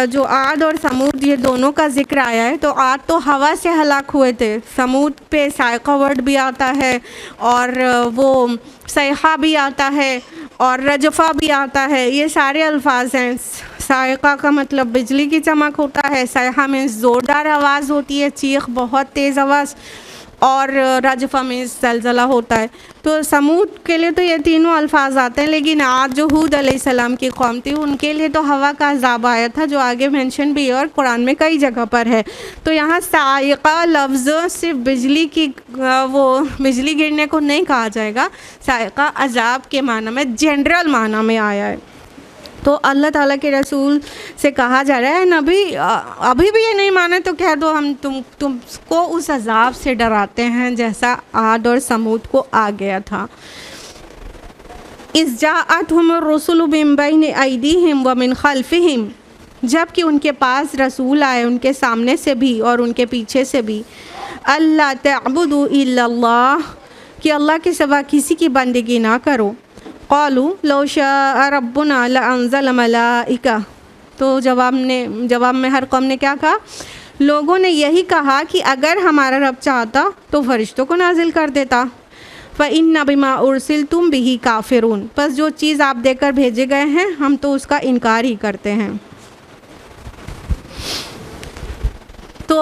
जो आद और समूद ये दोनों का जिक्र आया है, तो आद तो हवा से हलाक हुए थे, समूद पे साइक़ा वर्ड भी आता है और वो सैहा भी आता है और रजफ़ा भी आता है। ये सारे अल्फाज हैं। साइक़ा का मतलब बिजली की चमक होता है, सैहा में ज़ोरदार आवाज़ होती है, चीख, बहुत तेज़ आवाज़, और रजफ़ा में ज़लज़ला होता है। तो समूद के लिए तो ये तीनों अल्फाज आते हैं। लेकिन आज जो हूद अलैहिस्सलाम की कौम थी उनके लिए तो हवा का अज़ाब आया था, जो आगे मेंशन भी है और कुरान में कई जगह पर है। तो यहाँ साइक़ा लफ्ज़ सिर्फ बिजली की वो बिजली गिरने को नहीं कहा जाएगा, साइक़ा अज़ाब के माना में, जनरल माना में आया है। तो अल्लाह ताला के रसूल से कहा जा रहा है नबी अभी भी ये नहीं माने तो कह दो हम तुमको उस अज़ाब से डराते हैं जैसा आद और समूद को आ गया था। इज़ जाअतहुम रसूलु मिन बैनि अयदीहिम व मिन खल्फिहिम, जबकि उनके पास रसूल आए उनके सामने से भी और उनके पीछे से भी। अल्ला तअबुदू इल्लल्लाह, कि अल्लाह के सिवा किसी की बंदगी ना करो। क़ालू लौ शाअ रब्बुना लअंज़ल मलाइका, तो जवाब में हर कौम ने क्या कहा? लोगों ने यही कहा कि अगर हमारा रब चाहता तो फरिश्तों को नाजिल कर देता। फ़इन्ना बिमा उरसिलतुम बिही काफ़िरून, बस जो चीज़ आप देकर भेजे गए हैं हम तो उसका इनकार ही करते हैं। तो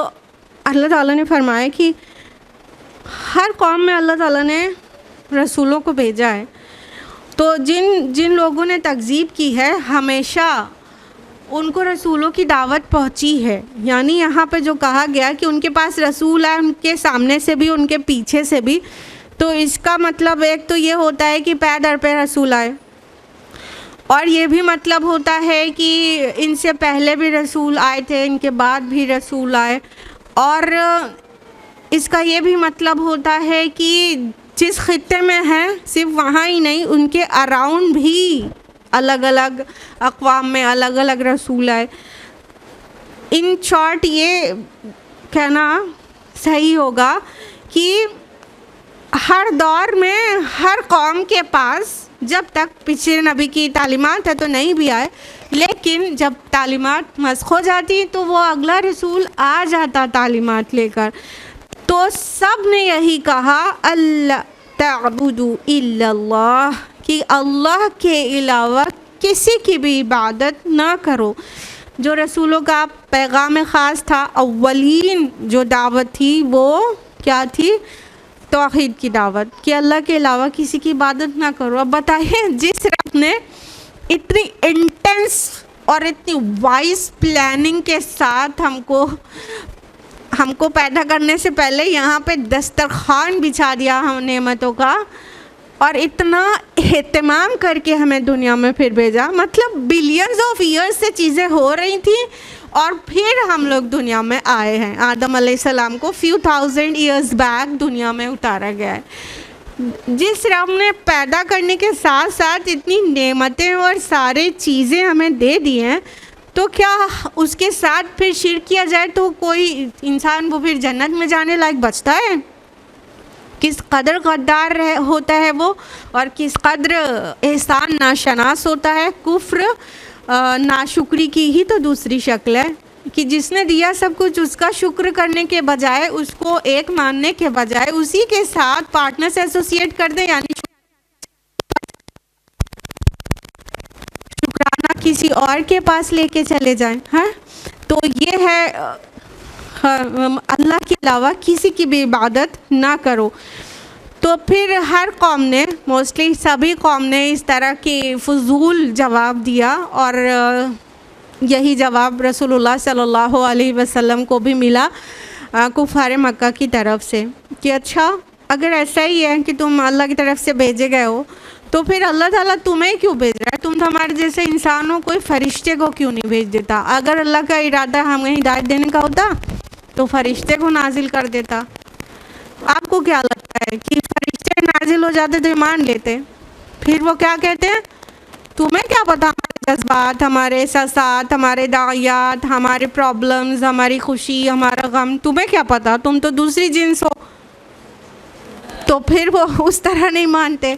अल्लाह ताला ने फरमाया कि हर कौम में अल्लाह ताला ने रसूलों को भेजा है। तो जिन लोगों ने तकज़ीब की है हमेशा उनको रसूलों की दावत पहुंची है। यानी यहाँ पे जो कहा गया कि उनके पास रसूल आए, उनके सामने से भी उनके पीछे से भी, तो इसका मतलब एक तो ये होता है कि पैर दर पे रसूल आए, और ये भी मतलब होता है कि इनसे पहले भी रसूल आए थे, इनके बाद भी रसूल आए। और इसका ये भी मतलब होता है कि जिस खित्ते में हैं सिर्फ वहाँ ही नहीं, उनके अराउंड भी अलग अलग अक़वाम में अलग अलग रसूल आए। इन शॉर्ट ये कहना सही होगा कि हर दौर में हर कौम के पास, जब तक पिछले नबी की तालीमात है तो नहीं भी आए, लेकिन जब तालीमात मस्ख़ हो जाती तो वो अगला रसूल आ जाता तालीमात लेकर। तो सब ने यही कहा अल्ला तअबुदू इल्लल्लाह, कि अल्लाह के अलावा किसी की भी इबादत ना करो। जो रसूलों का पैगाम ख़ास था, अव्वलीन जो दावत थी वो क्या थी? तौहीद की दावत, कि अल्लाह के अलावा किसी की इबादत ना करो। अब बताइए, जिस रब ने इतनी इंटेंस और इतनी वाइज प्लानिंग के साथ हमको पैदा करने से पहले यहाँ पे दस्तरखान बिछा दिया हम नेमतों का, और इतना एहतमाम करके हमें दुनिया में फिर भेजा, मतलब बिलियंस ऑफ ईयर्स से चीज़ें हो रही थी और फिर हम लोग दुनिया में आए हैं। आदम अलैहिस्सलाम को फ्यू थाउजेंड ईयर्स बैक दुनिया में उतारा गया है। जिस रब ने पैदा करने के साथ साथ इतनी नेमतें और सारे चीज़ें हमें दे दी हैं, तो क्या उसके साथ फिर शिर्क किया जाए तो कोई इंसान वो फिर जन्नत में जाने लायक बचता है? किस कदर गद्दार होता है वो, और किस कदर एहसान नाशनास होता है। कुफ्र नाशुक्री की ही तो दूसरी शक्ल है, कि जिसने दिया सब कुछ उसका शुक्र करने के बजाय, उसको एक मानने के बजाय उसी के साथ पार्टनर से एसोसिएट कर दे, यानी शुक्राना किसी और के पास लेके चले जाएं। हाँ, तो ये है अल्लाह के अलावा किसी की भी इबादत ना करो। तो फिर हर कौम ने, मोस्टली सभी कौम ने इस तरह के फजूल जवाब दिया, और यही जवाब रसूलुल्लाह सल्लल्लाहु अलैहि वसल्लम को भी मिला कुफार मक्का की तरफ से, कि अच्छा अगर ऐसा ही है कि तुम अल्लाह की तरफ से भेजे गए हो, तो फिर अल्लाह ताला तुम्हें क्यों भेज रहा है? तुम तो हमारे जैसे इंसानों, कोई फरिश्ते को क्यों नहीं भेज देता? अगर अल्लाह का इरादा हमें हिदायत देने का होता तो फरिश्ते को नाजिल कर देता। आपको क्या लगता है कि फरिश्ते नाजिल हो जाते तो मान लेते? फिर वो क्या कहते हैं, तुम्हें क्या पता हमारे जज्बात, हमारे एहसासात, हमारे दायात, हमारे प्रॉब्लम्स, हमारी खुशी, हमारा गम, तुम्हें क्या पता? तुम तो दूसरी जिन्स हो। तो फिर वो उस तरह नहीं मानते।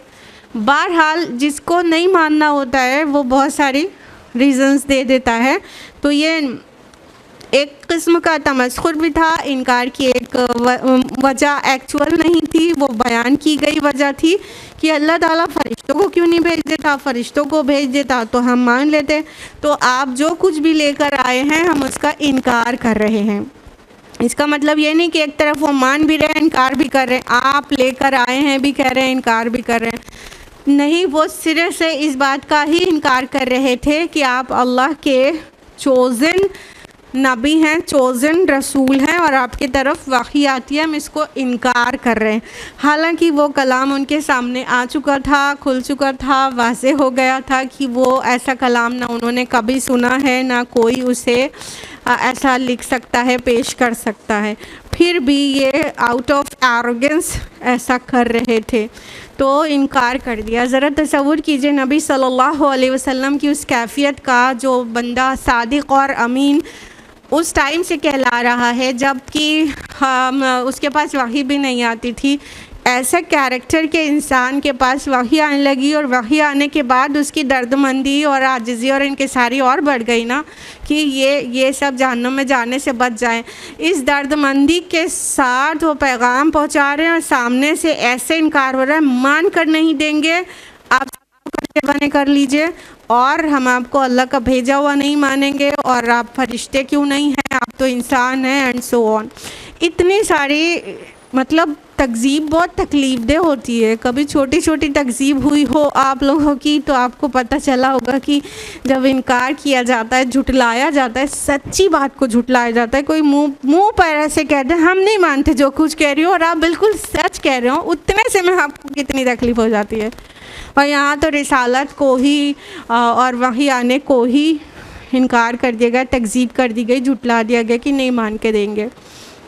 बहरहाल जिसको नहीं मानना होता है वो बहुत सारी रीज़न्स दे देता है। तो ये एक किस्म का तमस्खुर भी था, इनकार की एक वजह एक्चुअल नहीं थी, वो बयान की गई वजह थी कि अल्लाह ताला फरिश्तों को क्यों नहीं भेज देता? फरिश्तों को भेज देता तो हम मान लेते। तो आप जो कुछ भी लेकर आए हैं हम उसका इनकार कर रहे हैं। इसका मतलब ये नहीं कि एक तरफ वो मान भी रहे हैं, इनकार भी कर रहे हैं। आप लेकर आए हैं भी कह रहे हैं, इनकार भी कर रहे हैं। नहीं, वो सिरे से इस बात का ही इनकार कर रहे थे कि आप अल्लाह के चोज़न नबी हैं, चोज़न रसूल हैं, और आपकी तरफ वही आती है, हम इसको इनकार कर रहे हैं। हालांकि वो कलाम उनके सामने आ चुका था, खुल चुका था, वाज़े हो गया था कि वो ऐसा कलाम ना उन्होंने कभी सुना है, ना कोई उसे ऐसा लिख सकता है, पेश कर सकता है। फिर भी ये आउट ऑफ एरोगेंस ऐसा कर रहे थे, तो इनकार कर दिया। ज़रा तसव्वुर कीजिए नबी सल्लल्लाहु अलैहि वसल्लम की उस कैफियत का, जो बंदा सादिक और अमीन उस टाइम से कहला रहा है जबकि उसके पास वही भी नहीं आती थी। ऐसे कैरेक्टर के इंसान के पास वही आने लगी, और वही आने के बाद उसकी दर्दमंदी और आजिज़ी और इनके सारी और बढ़ गई ना, कि ये सब जहन्नुम में जाने से बच जाएं। इस दर्दमंदी के साथ वो पैगाम पहुंचा रहे हैं और सामने से ऐसे इनकार हो रहा है, मान कर नहीं देंगे, आप बने कर लीजिए, और हम आपको अल्लाह का भेजा हुआ नहीं मानेंगे, और आप फरिश्ते क्यों नहीं हैं, आप तो इंसान हैं, एंड सो ऑन। इतनी सारी मतलब तकज़ीब बहुत तकलीफ़देह होती है। कभी छोटी छोटी तकज़ीब हुई हो आप लोगों की तो आपको पता चला होगा कि जब इनकार किया जाता है, झुटलाया जाता है, सच्ची बात को झुटलाया जाता है, कोई मुंह पर ऐसे कहते हैं हम नहीं मानते जो कुछ कह रही हो और आप बिल्कुल सच कह रहे हो, उतने से में आपको कितनी तकलीफ़ हो जाती है। और यहाँ तो रिसालत को ही और वही आने को ही इनकार कर दिया गया, तकज़ीब कर दी गई, झुटला दिया गया कि नहीं मान के देंगे।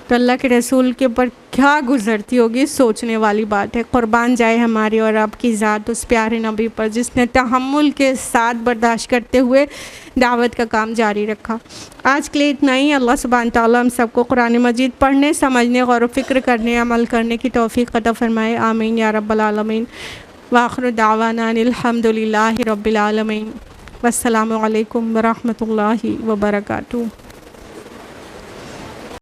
तो अल्लाह के रसूल के ऊपर क्या गुज़रती होगी, सोचने वाली बात है। कुर्बान जाए हमारी और आपकी ज़ात उस प्यारे नबी पर जिसने तहम्मुल के साथ बर्दाश्त करते हुए दावत का काम जारी रखा। आज के लिए इतना ही। अल्लाह सुब्हान तआला हम सबको कुरान मजीद पढ़ने, समझने, गौर व फिक्र करने, अमल करने की तौफ़ीक़ अता फ़रमाए। आमीन या रब्बल आलमीन। व आखिरु दावाना अनिल हम्दुलिल्लाहि रब्बिल आलमीन। वस्सलामु अलैकुम व रहमतुल्लाहि व बरकातुहू।